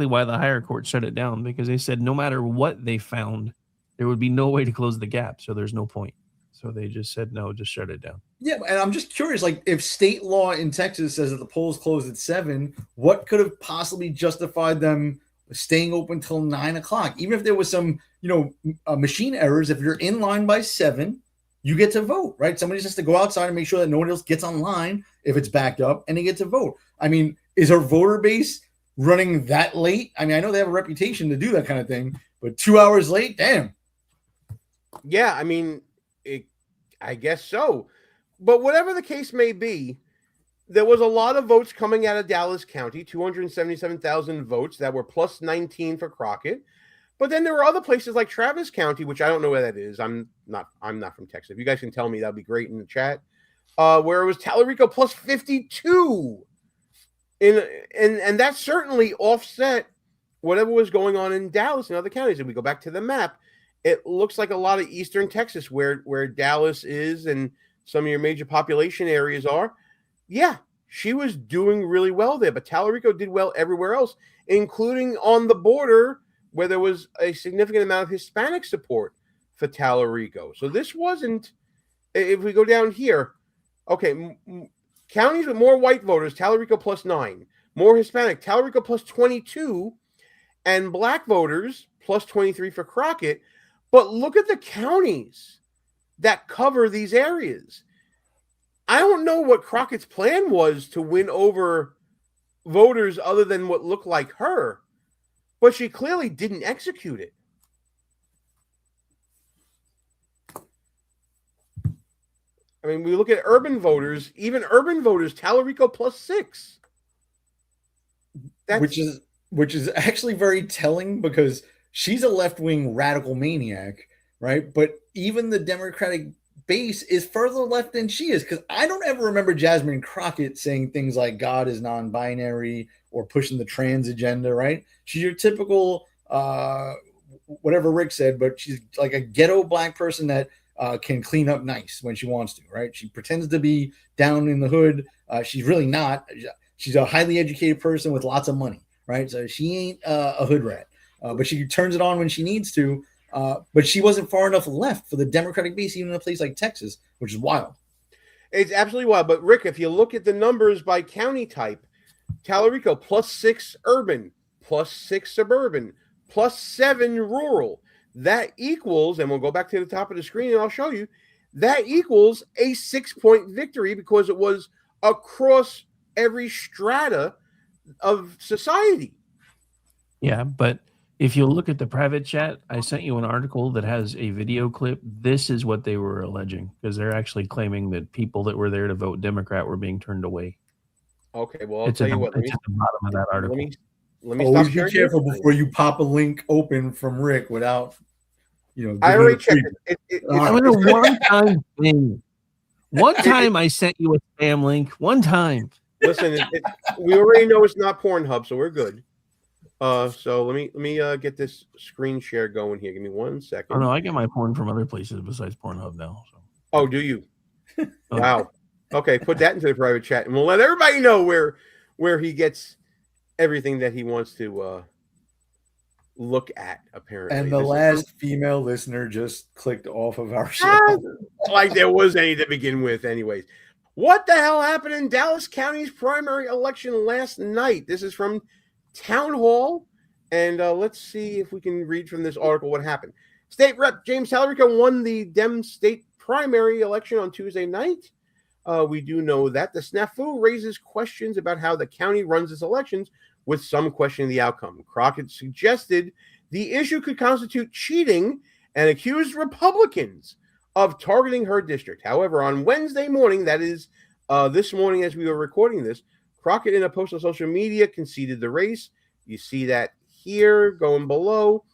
why the higher court shut it down, because they said no matter what they found, there would be no way to close the gap. So there's no point. So they just said, no, just shut it down. Yeah, and I'm just curious, like, if state law in Texas says that the polls closed at 7, what could have possibly justified them staying open till 9 o'clock? Even if there was some, machine errors, if you're in line by 7, you get to vote, right? Somebody just has to go outside and make sure that no one else gets online if it's backed up, and they get to vote. I mean, is our voter base running that late? I mean, I know they have a reputation to do that kind of thing, but 2 hours late, damn. Yeah, I mean, I guess so. But whatever the case may be, there was a lot of votes coming out of Dallas County, 277,000 votes that were plus 19 for Crockett. But then there were other places like Travis County, which I don't know where that is. I'm not from Texas. If you guys can tell me, that'd be great in the chat. Where it was Tallarico plus 52. And that certainly offset whatever was going on in Dallas and other counties. If we go back to the map, it looks like a lot of eastern Texas where Dallas is and some of your major population areas are. Yeah, she was doing really well there, but Tallarico did well everywhere else, including on the border where there was a significant amount of Hispanic support for Tallarico. So this wasn't, if we go down here, okay, counties with more white voters, Tallarico plus 9, more Hispanic, Tallarico plus 22, and black voters plus 23 for Crockett. But look at the counties that cover these areas. I don't know what Crockett's plan was to win over voters other than what looked like her, but she clearly didn't execute it. I mean, we look at urban voters, even urban voters, Tallarico plus 6. Which is actually very telling, because she's a left-wing radical maniac, right? But even the Democratic base is further left than she is, because I don't ever remember Jasmine Crockett saying things like God is non-binary or pushing the trans agenda, right? She's your typical, whatever Rick said, but she's like a ghetto black person that can clean up nice when she wants to, right? She pretends to be down in the hood. She's really not. She's a highly educated person with lots of money, right? So she ain't a hood rat. But she turns it on when she needs to. But she wasn't far enough left for the Democratic base, even in a place like Texas, which is wild. It's absolutely wild. But, Rick, if you look at the numbers by county type, Tallarico plus 6 urban, plus 6 suburban, plus 7 rural. That equals, and we'll go back to the top of the screen and I'll show you, that equals a 6-point victory because it was across every strata of society. Yeah, but if you look at the private chat, I sent you an article that has a video clip. This is what they were alleging, because they're actually claiming that people that were there to vote Democrat were being turned away. Okay, well, I'll tell you what. It's at the bottom of that article. Let me Always stop be sharing careful before you pop a link open from Rick without, I already checked it. It was a one-time thing. One time I sent you a spam link. One time. Listen, we already know it's not Pornhub, so we're good. So let me get this screen share going here. Give me 1 second. Oh no, I get my porn from other places besides Pornhub now. So. Oh, do you? Wow. Okay, put that into the private chat, and we'll let everybody know where he gets everything that he wants to look at. Apparently, and the last female listener just clicked off of our show. Like there was any to begin with, anyways. What the hell happened in Dallas County's primary election last night? This is from Town Hall, and let's see if we can read from this article what happened. State Rep James Tallarico won the Dem state primary election on Tuesday night. We do know that the snafu raises questions about how the county runs its elections, with some questioning the outcome. Crockett suggested the issue could constitute cheating and accused Republicans of targeting her district. However, on Wednesday morning, that is this morning as we were recording this, Crockett, in a post on social media, conceded the race. You see that here going below.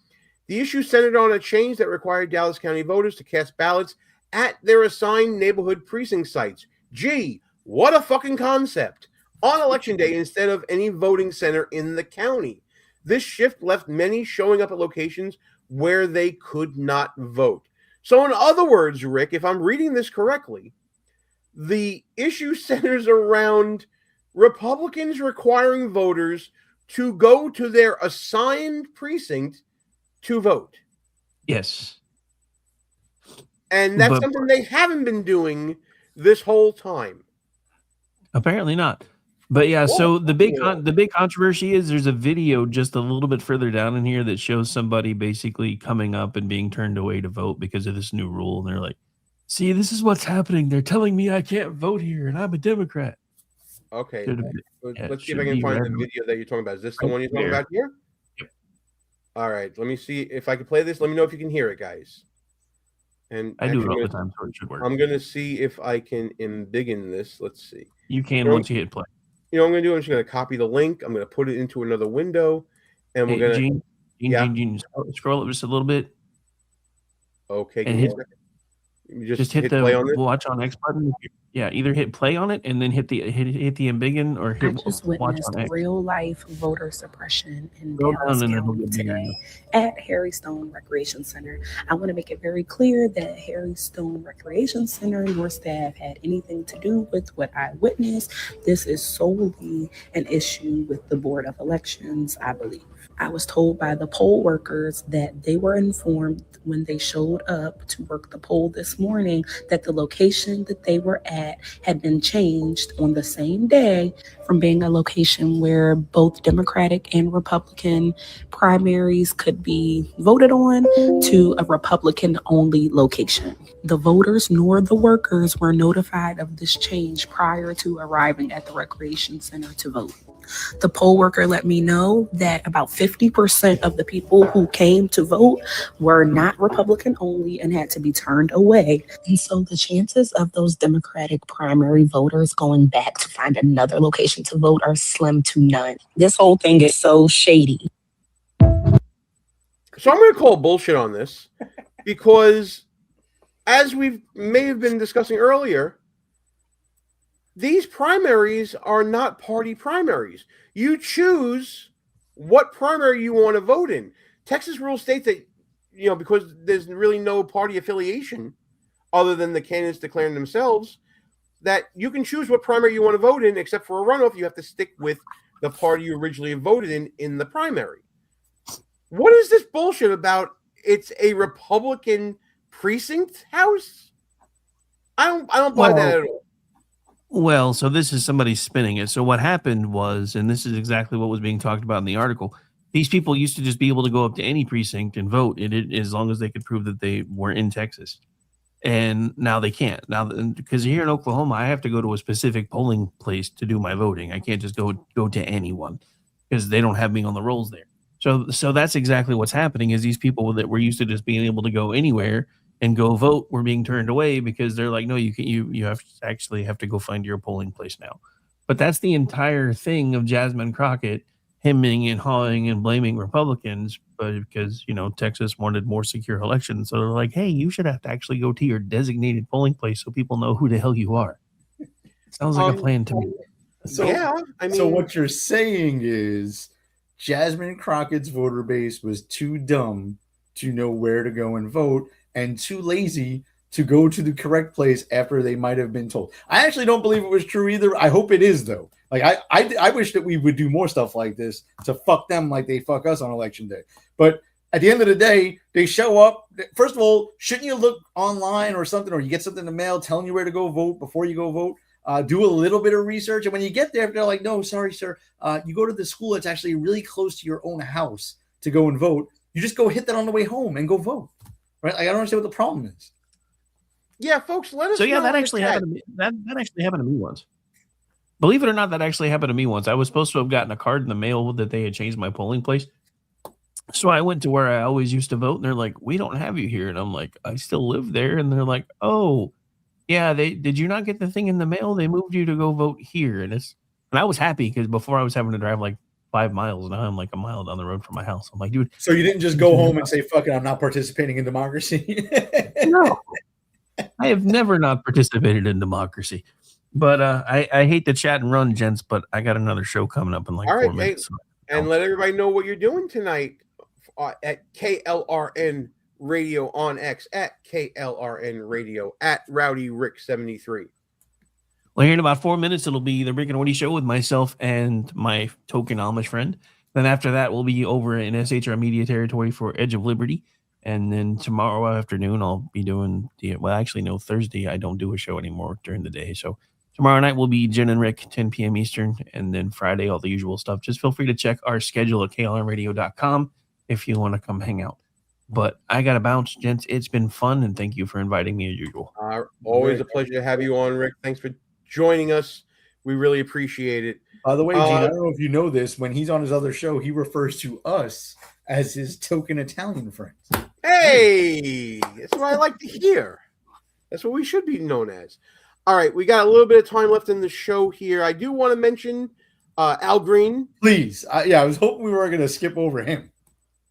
The issue centered on a change that required Dallas County voters to cast ballots at their assigned neighborhood precinct sites. Gee, what a fucking concept. On election day instead of any voting center in the county. This shift left many showing up at locations where they could not vote. So in other words, Rick, if I'm reading this correctly, the issue centers around Republicans requiring voters to go to their assigned precinct to vote. Yes. And that's something they haven't been doing this whole time. Apparently not. But yeah, so the big controversy is there's a video just a little bit further down in here that shows somebody basically coming up and being turned away to vote because of this new rule. And they're like, see, this is what's happening. They're telling me I can't vote here and I'm a Democrat. Okay. Let's see if I can find the video that you're talking about. Is this the one you're talking about here? Yep. All right. Let me see if I can play this. Let me know if you can hear it, guys. And I do it all the time, so it should work. I'm going to see if I can embiggen this. Let's see. You can once you hit play. You know what I'm going to do? I'm just going to copy the link. I'm going to put it into another window. And we're going to... Gene, scroll it just a little bit. Okay. And just hit the play on it. watch on X button. Yeah, either hit play on it and then hit the embiggen or hit I just watch witnessed on X. real life voter suppression in Go Dallas down and it'll County get bigger. today at Harry Stone Recreation Center. I want to make it very clear that Harry Stone Recreation Center nor staff had anything to do with what I witnessed. This is solely an issue with the Board of Elections, I believe. I was told by the poll workers that they were informed when they showed up to work the poll this morning that the location that they were at had been changed on the same day from being a location where both Democratic and Republican primaries could be voted on to a Republican-only location. The voters nor the workers were notified of this change prior to arriving at the recreation center to vote. The poll worker let me know that about 50% of the people who came to vote were not Republican only and had to be turned away. And so the chances of those Democratic primary voters going back to find another location to vote are slim to none. This whole thing is so shady. So I'm going to call bullshit on this because, as we may have been discussing earlier, these primaries are not party primaries. You choose what primary you want to vote in. Texas rule states that, because there's really no party affiliation other than the candidates declaring themselves, that you can choose what primary you want to vote in, except for a runoff, you have to stick with the party you originally voted in the primary. What is this bullshit about? It's a Republican precinct house? I don't buy that at all. Well, so this is somebody spinning it. So what happened was, and this is exactly what was being talked about in the article, these people used to just be able to go up to any precinct and vote as long as they could prove that they were in Texas. And now they can't. Now, because here in Oklahoma, I have to go to a specific polling place to do my voting. I can't just go to anyone because they don't have me on the rolls there. So that's exactly what's happening is these people that were used to just being able to go anywhere and go vote were being turned away because they're like, no, you have to go find your polling place now. But that's the entire thing of Jasmine Crockett hemming and hawing and blaming Republicans, but because Texas wanted more secure elections, so they're like, hey, you should have to actually go to your designated polling place so people know who the hell you are. Sounds like a plan to me. So what you're saying is Jasmine Crockett's voter base was too dumb to know where to go and vote, and too lazy to go to the correct place after they might have been told. I actually don't believe it was true either. I hope it is, though. Like, I wish that we would do more stuff like this to fuck them like they fuck us on election day. But at the end of the day, they show up. First of all, shouldn't you look online or something, or you get something in the mail telling you where to go vote before you go vote? Do a little bit of research. And when you get there, they're like, no, sorry, sir. You go to the school that's actually really close to your own house to go and vote. You just go hit that on the way home and go vote. Right? Like, I don't understand what the problem is. Yeah, folks, let us know. So yeah, that actually happened to me. That actually happened to me once. Believe it or not, that actually happened to me once. I was supposed to have gotten a card in the mail that they had changed my polling place. So I went to where I always used to vote, and they're like, we don't have you here. And I'm like, I still live there. And they're like, oh, yeah, did you not get the thing in the mail? They moved you to go vote here. And I was happy because before I was having to drive like 5 miles. Now I'm like a mile down the road from my house. I'm like, dude. So you didn't just go home and say, fuck it, I'm not participating in democracy? No. I have never not participated in democracy. But I hate to chat and run, gents, but I got another show coming up in like 4 minutes. And let everybody know what you're doing tonight at KLRN Radio on X, at KLRN Radio, at Rowdy Rick 73. Well, here in about 4 minutes, it'll be the Rick and Woody Show with myself and my token Amish friend. Then after that, we'll be over in SHR Media territory for Edge of Liberty. And then tomorrow afternoon, I'll be doing Thursday, I don't do a show anymore during the day. So tomorrow night will be Jen and Rick, 10 p.m. Eastern. And then Friday, all the usual stuff. Just feel free to check our schedule at klrnradio.com if you want to come hang out. But I got to bounce, gents. It's been fun, and thank you for inviting me as usual. Always a pleasure to have you on, Rick. Thanks for joining us. We really appreciate it. By the way, Gene, I don't know if you know this. When he's on his other show, he refers to us as his token Italian friends. Hey, that's what I like to hear. That's what we should be known as. All right, we got a little bit of time left in the show here. I do want to mention Al Green. Please. I was hoping we were going to skip over him.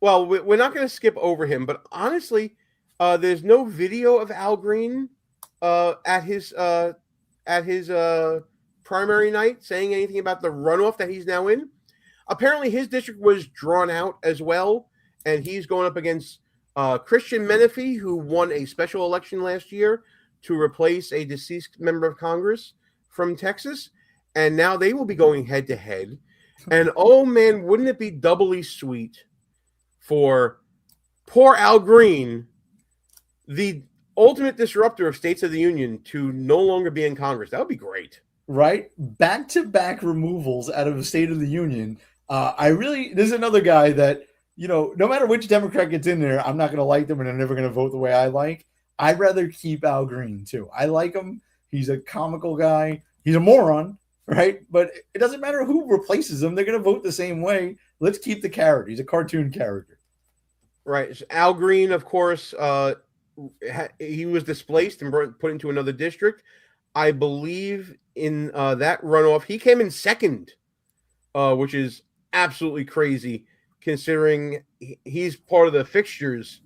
Well, we're not going to skip over him, but honestly, there's no video of Al Green at his primary night saying anything about the runoff that he's now in. Apparently, his district was drawn out as well, and he's going up against Christian Menefee, who won a special election last year to replace a deceased member of Congress from Texas, and now they will be going head-to-head. And, oh, man, wouldn't it be doubly sweet for poor Al Green, the ultimate disruptor of States of the Union, to no longer be in Congress? That would be great. Right? Back-to-back removals out of the State of the Union. This is another guy that, no matter which Democrat gets in there, I'm not going to like them and I'm never going to vote the way I like. I'd rather keep Al Green, too. I like him. He's a comical guy. He's a moron, right? But it doesn't matter who replaces him. They're going to vote the same way. Let's keep the character. He's a cartoon character. Right. So Al Green, of course, he was displaced and put into another district. I believe in that runoff, he came in second, which is absolutely crazy considering he's part of the fixtures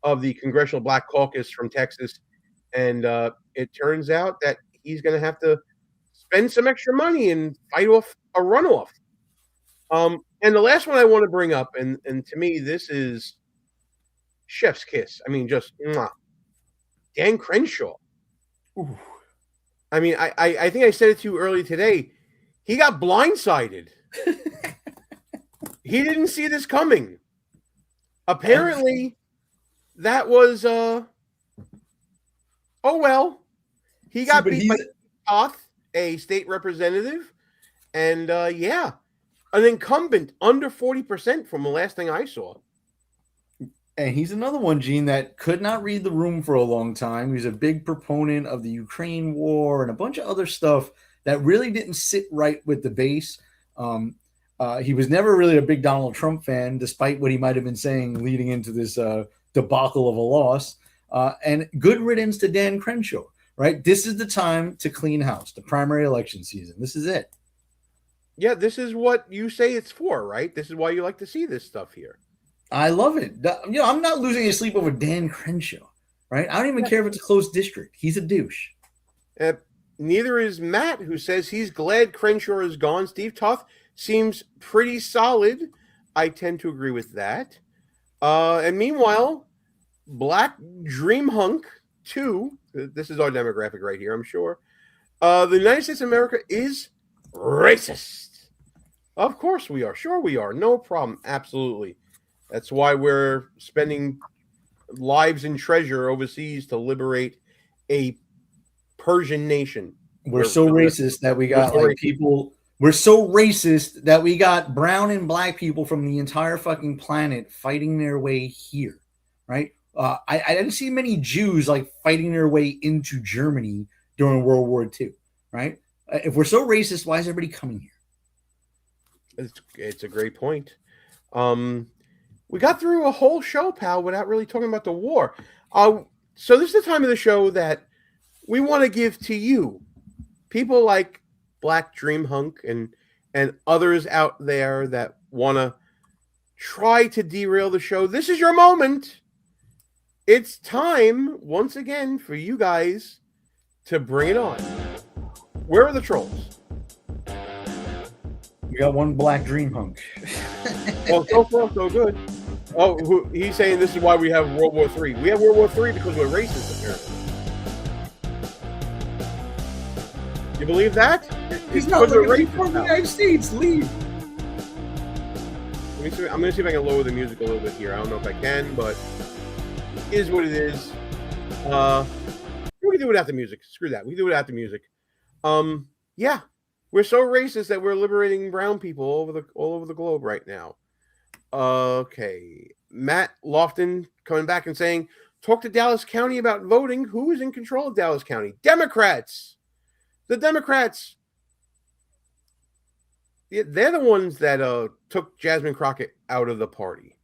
of the Congressional Black Caucus from Texas. And it turns out that he's going to have to spend some extra money and fight off a runoff. And the last one I want to bring up, and to me, this is chef's kiss. I mean, just Dan Crenshaw. Ooh. I mean, I think I said it to you earlier today. He got blindsided. He didn't see this coming. Apparently, that was he got beat by Toth, a state representative, and an incumbent under 40% from the last thing I saw. And he's another one, Gene, that could not read the room for a long time. He's a big proponent of the Ukraine war and a bunch of other stuff that really didn't sit right with the base. He was never really a big Donald Trump fan, despite what he might have been saying leading into this debacle of a loss. And good riddance to Dan Crenshaw, right? This is the time to clean house, the primary election season. This is it. Yeah, this is what you say it's for, right? This is why you like to see this stuff here. I love it. I'm not losing any sleep over Dan Crenshaw, right? I don't even care if it's a closed district. He's a douche. Neither is Matt, who says he's glad Crenshaw is gone. Steve Toth seems pretty solid. I tend to agree with that. And meanwhile, Black Dream Hunk 2, this is our demographic right here, I'm sure. The United States of America is racist. Of course we are. Sure we are. No problem. Absolutely. That's why we're spending lives and treasure overseas to liberate a Persian nation. We're so racist that we got people. We're so racist that we got brown and black people from the entire fucking planet fighting their way here, right? I didn't see many Jews fighting their way into Germany during World War II, right? If we're so racist, why is everybody coming here? It's a great point. We got through a whole show, pal, without really talking about the war. So this is the time of the show that we want to give to you, people like Black Dream Hunk and others out there that want to try to derail the show, this is your moment. It's time, once again, for you guys to bring it on. Where are the trolls? We got one black dream hunk. Well, so far, so good. Oh, he's saying this is why we have World War III. We have World War III because we're racist, apparently. You believe that? He's not looking from the United States. Leave. I'm going to see if I can lower the music a little bit here. I don't know if I can, but it is what it is. We can do it without the music. Screw that. We can do it without the music. Yeah. We're so racist that we're liberating brown people all over the globe right now. Okay. Matt Lofton coming back and saying, talk to Dallas County about voting. Who is in control of Dallas County? Democrats. The Democrats. They're the ones that took Jasmine Crockett out of the party.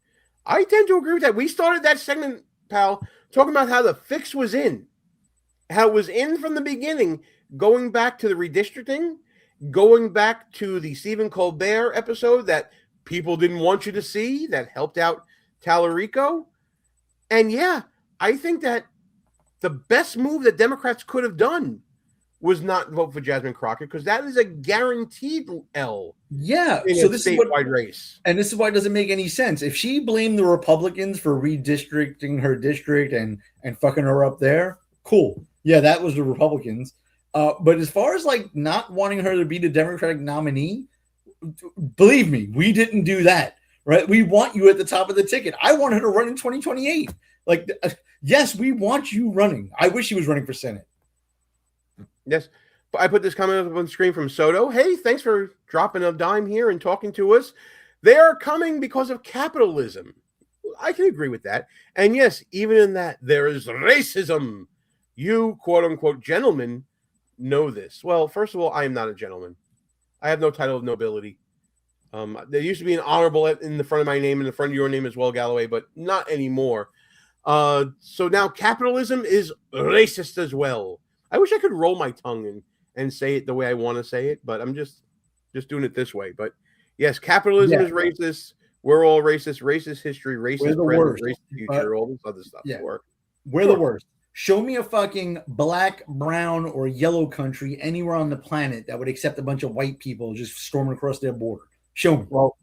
I tend to agree with that. We started that segment, pal, talking about how the fix was in. How it was in from the beginning, going back to the redistricting, going back to the Stephen Colbert episode that people didn't want you to see, that helped out Tallarico. And yeah, I think that the best move that Democrats could have done was not vote for Jasmine Crockett, because that is a guaranteed L. Yeah, in so a this is what, race. And this is why it doesn't make any sense. If she blamed the Republicans for redistricting her district and fucking her up there, cool. Yeah, that was the Republicans. But as far as like not wanting her to be the Democratic nominee, believe me, we didn't do that, right? We want you at the top of the ticket. I want her to run in 2028. Like, yes, we want you running. I wish she was running for Senate. Yes. I put this comment up on the screen from Soto. Hey, thanks for dropping a dime here and talking to us. They are coming because of capitalism. I can agree with that. And yes, even in that, there is racism. You, quote unquote, gentlemen, know this. Well, first of all, I am not a gentleman. I have no title of nobility. There used to be an honorable in the front of my name and the front of your name as well, Galloway, but not anymore. So now capitalism is racist as well. I wish I could roll my tongue and say it the way I want to say it, but I'm just doing it this way. But yes, capitalism is racist. We're all racist. Racist history, racist present, racist future, all this other stuff. Yeah. We're the worst. Show me a fucking black, brown, or yellow country anywhere on the planet that would accept a bunch of white people just storming across their border. Show me. Well,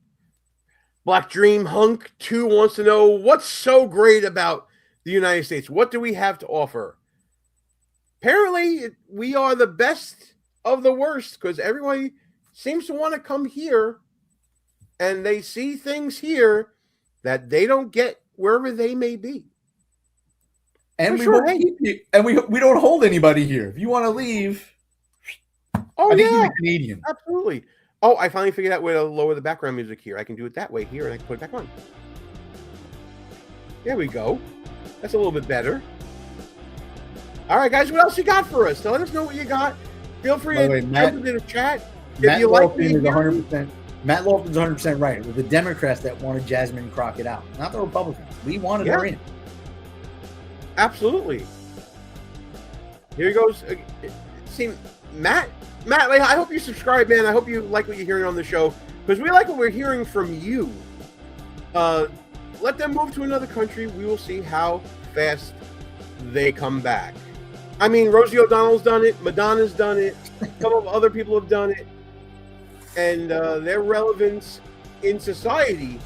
Black Dream Hunk 2 wants to know, what's so great about the United States? What do we have to offer? Apparently, we are the best of the worst, because everybody seems to want to come here and they see things here that they don't get wherever they may be. And we won't keep you, and we don't hold anybody here. If you want to leave, I think you're Canadian. Absolutely. Oh, I finally figured out where to lower the background music here. I can do it that way here, and I can put it back on. There we go. That's a little bit better. All right, guys, what else you got for us? Let us know what you got. Feel free to jump into the chat. Matt Lofton is 100%. Matt Lofton's 100% right. It was the Democrats that wanted Jasmine Crockett out, not the Republicans. We wanted her in. Absolutely. Here he goes. See, Matt, I hope you subscribe, man. I hope you like what you're hearing on the show, because we like what we're hearing from you. Let them move to another country. We will see how fast they come back. I mean, Rosie O'Donnell's done it. Madonna's done it. Some of other people have done it. And their relevance in society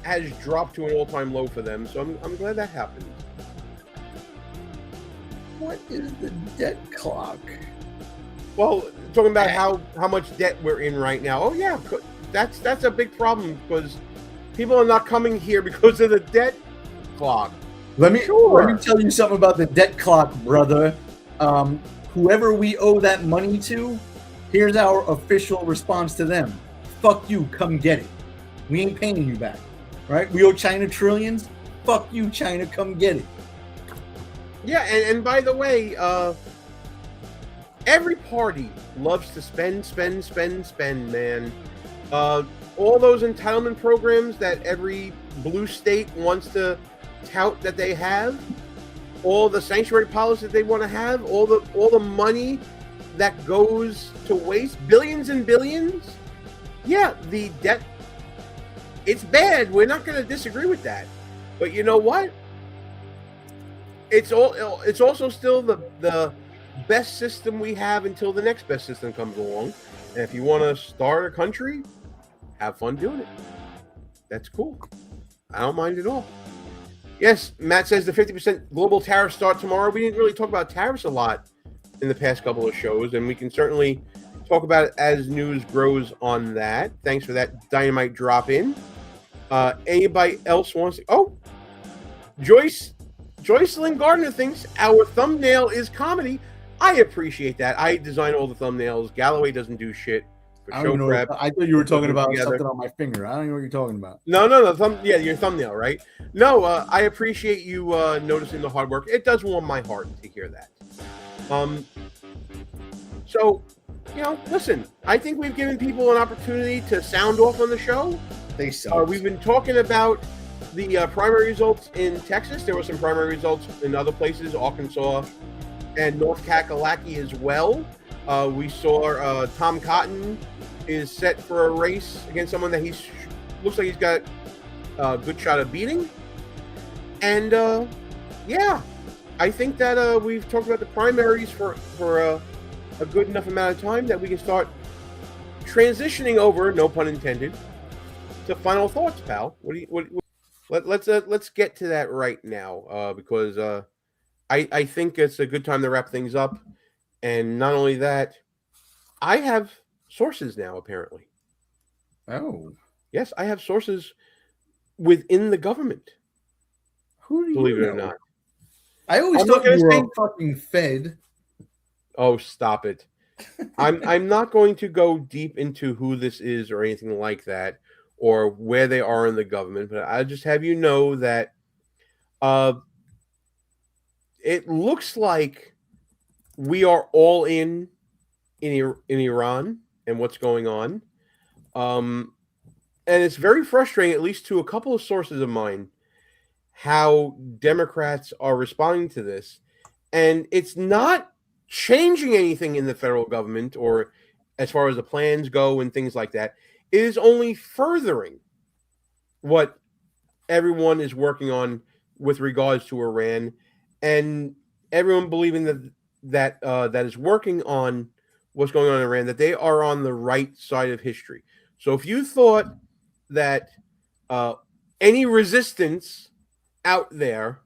has dropped to an all-time low for them. So I'm glad that happened. What is the debt clock? Well, talking about how much debt we're in right now. Oh yeah, that's a big problem, because people are not coming here because of the debt clock. Let me tell you something about the debt clock, brother. Whoever we owe that money to, here's our official response to them. Fuck you, come get it. We ain't paying you back, right? We owe China trillions. Fuck you, China, come get it. Yeah, and by the way, every party loves to spend, man. All those entitlement programs that every blue state wants to tout that they have, all the sanctuary policies that they want to have, all the money that goes to waste, billions and billions. Yeah, the debt It's bad. We're not going to disagree with that. But you know what? It's also still the best system we have until the next best system comes along. And if you want to start a country, have fun doing it. That's cool. I don't mind at all. Yes, Matt says the 50% global tariffs start tomorrow. We didn't really talk about tariffs a lot in the past couple of shows, and we can certainly talk about it as news grows on that. Thanks for that dynamite drop in. Anybody else wants to? Oh, Joycelyn Gardner thinks our thumbnail is comedy. I appreciate that. I design all the thumbnails. Galloway doesn't do shit. I don't know. I thought you were talking about something on my finger. I don't know what you're talking about. No. Your thumbnail, right? No, I appreciate you noticing the hard work. It does warm my heart to hear that. So, listen, I think we've given people an opportunity to sound off on the show. They suck. We've been talking about the primary results in Texas. There were some primary results in other places, Arkansas and North Kakalaki as well. We saw Tom Cotton is set for a race against someone that looks like he's got a good shot of beating. And I think that we've talked about the primaries for a good enough amount of time that we can start transitioning over, no pun intended, to final thoughts, pal. Let's get to that right now because I think it's a good time to wrap things up. And not only that, I have sources now, apparently. Oh. Yes, I have sources within the government. Who do you believe it know? or not? I always thought you were fucking fed. Oh, stop it. I'm not going to go deep into who this is or anything like that or where they are in the government, but I'll just have you know that it looks like we are all in Iran and what's going on. And it's very frustrating, at least to a couple of sources of mine, how Democrats are responding to this. And it's not changing anything in the federal government or as far as the plans go and things like that. It is only furthering what everyone is working on with regards to Iran, and everyone believing that is working on what's going on in Iran, that they are on the right side of history. So if you thought that any resistance out there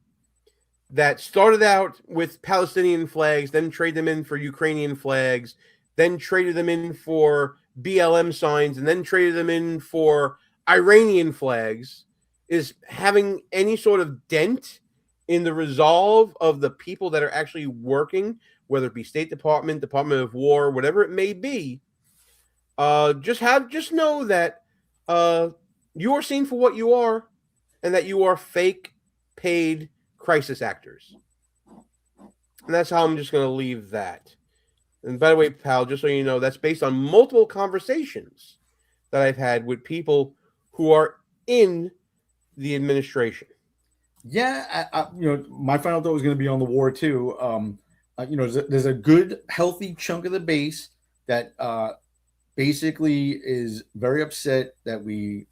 that started out with Palestinian flags, then traded them in for Ukrainian flags, then traded them in for BLM signs, and then traded them in for Iranian flags, is having any sort of dent in the resolve of the people that are actually working, whether it be State Department, Department of War, whatever it may be, just know that you are seen for what you are, and that you are fake paid crisis actors. And that's how I'm just going to leave that. And by the way, pal, just so you know, that's based on multiple conversations that I've had with people who are in the administration. Yeah, my final thought was going to be on the war too. There's a good, healthy chunk of the base that basically is very upset that we,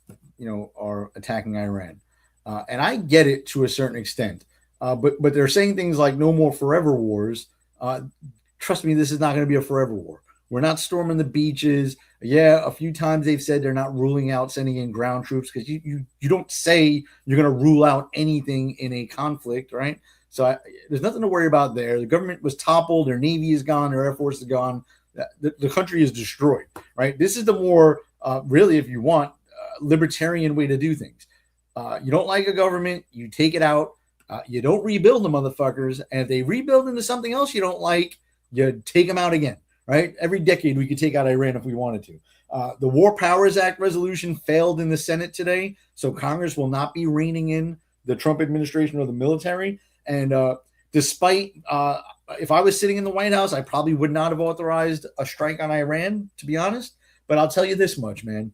are attacking Iran, and I get it to a certain extent. But they're saying things like "no more forever wars." Trust me, this is not going to be a forever war. We're not storming the beaches. Yeah, a few times they've said they're not ruling out sending in ground troops because you don't say you're going to rule out anything in a conflict, right? So there's nothing to worry about there. The government was toppled. Their Navy is gone. Their Air Force is gone. The country is destroyed, right? This is the more, really, if you want, libertarian way to do things. You don't like a government, you take it out. You don't rebuild the motherfuckers. And if they rebuild into something else you don't like, you take them out again, right? Every decade we could take out Iran if we wanted to. The War Powers Act resolution failed in the Senate today, so Congress will not be reining in the Trump administration or the military. And despite, if I was sitting in the White House, I probably would not have authorized a strike on Iran, to be honest. But I'll tell you this much, man.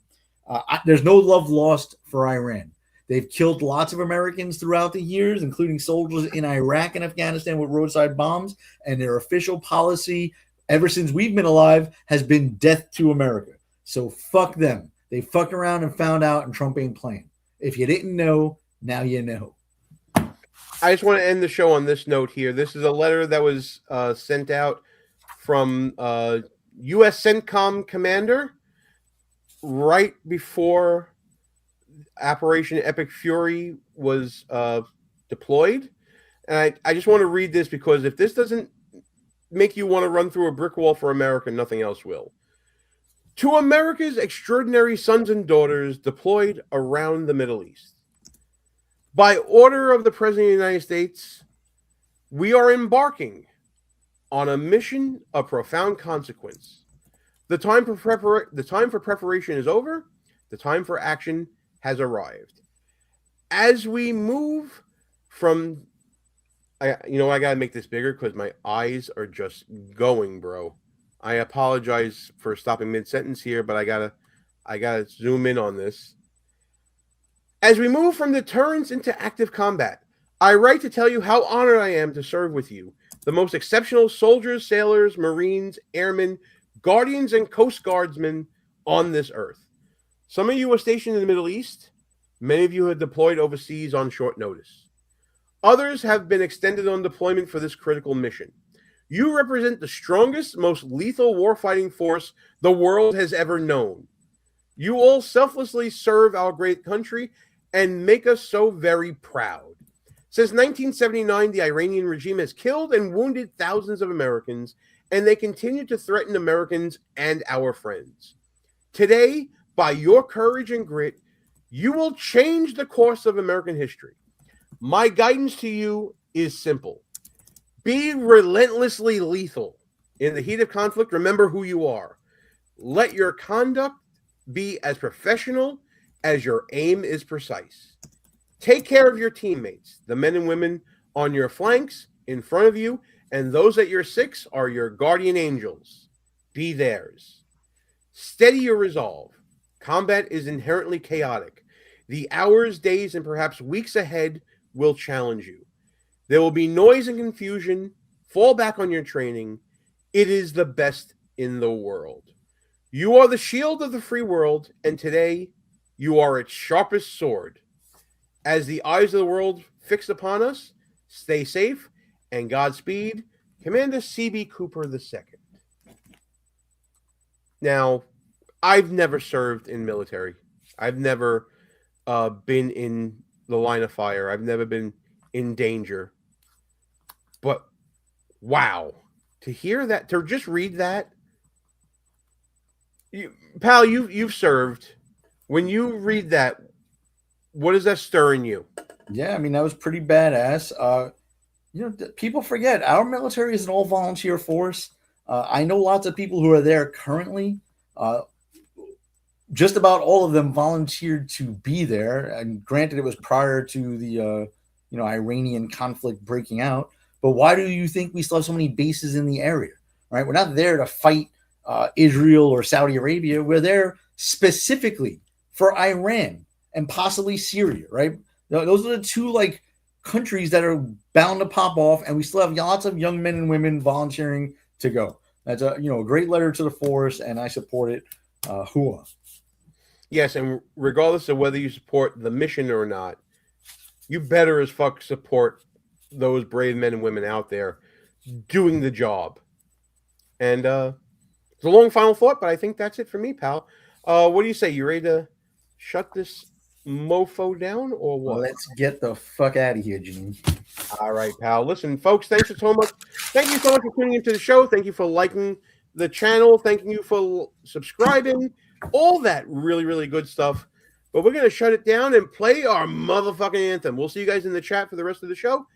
There's no love lost for Iran. They've killed lots of Americans throughout the years, including soldiers in Iraq and Afghanistan with roadside bombs. And their official policy, ever since we've been alive, has been death to America. So fuck them. They fucked around and found out, and Trump ain't playing. If you didn't know, now you know. I just want to end the show on this note here. This is a letter that was sent out from U.S. CENTCOM commander right before Operation Epic Fury was deployed. And I just want to read this because if this doesn't make you want to run through a brick wall for America, nothing else will. To America's extraordinary sons and daughters deployed around the Middle East. By order of the President of the United States, we are embarking on a mission of profound consequence. The time for preparation is over. The time for action has arrived. As we move from... I got to make this bigger because my eyes are just going, bro. I apologize for stopping mid-sentence here, but I gotta zoom in on this. As we move from deterrence into active combat, I write to tell you how honored I am to serve with you, the most exceptional soldiers, sailors, Marines, airmen, guardians, and Coast Guardsmen on this earth. Some of you are stationed in the Middle East. Many of you have deployed overseas on short notice. Others have been extended on deployment for this critical mission. You represent the strongest, most lethal warfighting force the world has ever known. You all selflessly serve our great country and make us so very proud. Since 1979, the Iranian regime has killed and wounded thousands of Americans, and they continue to threaten Americans and our friends. Today, by your courage and grit, you will change the course of American history. My guidance to you is simple. Be relentlessly lethal. In the heat of conflict, remember who you are. Let your conduct be as professional as your aim is precise. Take care of your teammates, the men and women on your flanks, in front of you, and those at your six are your guardian angels. Be theirs. Steady your resolve. Combat is inherently chaotic. The hours, days, and perhaps weeks ahead will challenge you. There will be noise and confusion. Fall back on your training. It is the best in the world. You are the shield of the free world, and today you are its sharpest sword. As the eyes of the world fix upon us, stay safe and Godspeed, Commander C.B. Cooper II. Now, I've never served in military. I've never been in the line of fire. I've never been in danger. But wow, to hear that, to just read that, pal, you've served. When you read that, what does that stir in you? Yeah, I mean, that was pretty badass. People forget our military is an all volunteer force. I know lots of people who are there currently. Just about all of them volunteered to be there. And granted, it was prior to the Iranian conflict breaking out. But why do you think we still have so many bases in the area? Right? We're not there to fight Israel or Saudi Arabia. We're there specifically for Iran and possibly Syria. Right? Those are the two countries that are bound to pop off, and we still have lots of young men and women volunteering to go. That's a great letter to the force, and I support it. Hua. Yes, and regardless of whether you support the mission or not, you better as fuck support those brave men and women out there doing the job. And it's a long final thought, but I think that's it for me, pal. What do you say? You ready to shut this mofo down or what? Let's get the fuck out of here, Gene. All right, pal. Listen, folks, thank you so much for tuning into the show. Thank you for liking the channel. Thank you for subscribing. All that really, really good stuff. But we're going to shut it down and play our motherfucking anthem. We'll see you guys in the chat for the rest of the show.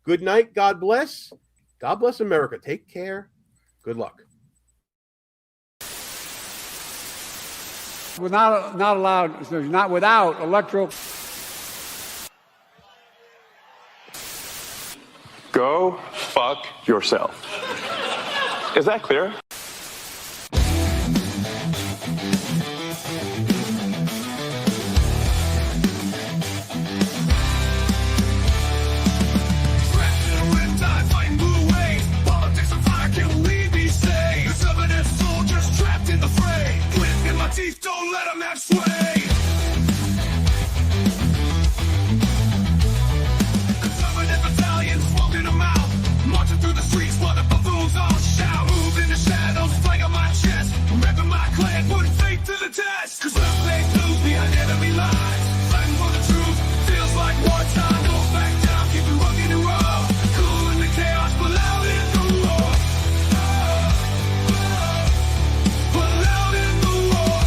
Good night. God bless. God bless America. Take care. Good luck. We're not allowed, not without electoral. Go fuck yourself. Is that clear? Teeth don't let them have sway. Conservative battalions walking them out, marching through the streets while the buffoons all shout. Move in the shadows, flag on my chest, repping my clan, putting faith to the test. Cause left leg blues behind enemy lines, fighting for the truth, feels like wartime. Don't back down, keep it rugged and raw, cool in the chaos, but loud in the war. But loud in the war.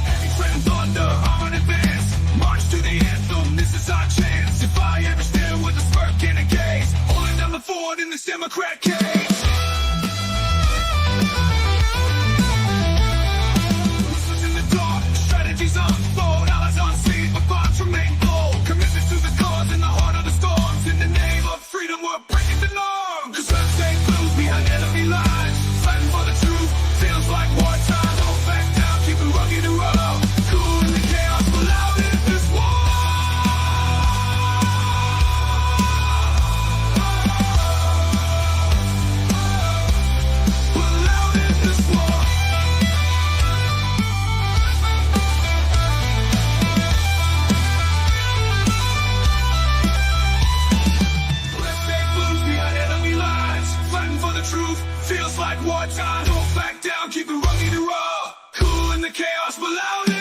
Heavy trend thunder, armored advance, march to the anthem, this is our chance. If I ever stand with a smirk and a gaze, holding down the fort in this Democrat cage. Strategies unfold, allies on scene, but bonds remain bold. Commitments to the cause in the heart of the storms. In the name of freedom, we're breaking the norm. Cause left stay blues behind enemy lines, fighting for the truth, feels like wartime. Don't back down, keep it rugged and raw, cool in the chaos, but loud in this war. But loud in this war. Truth feels like wartime. Don't back down, keep it rugged and raw. Cool in the chaos, but loud.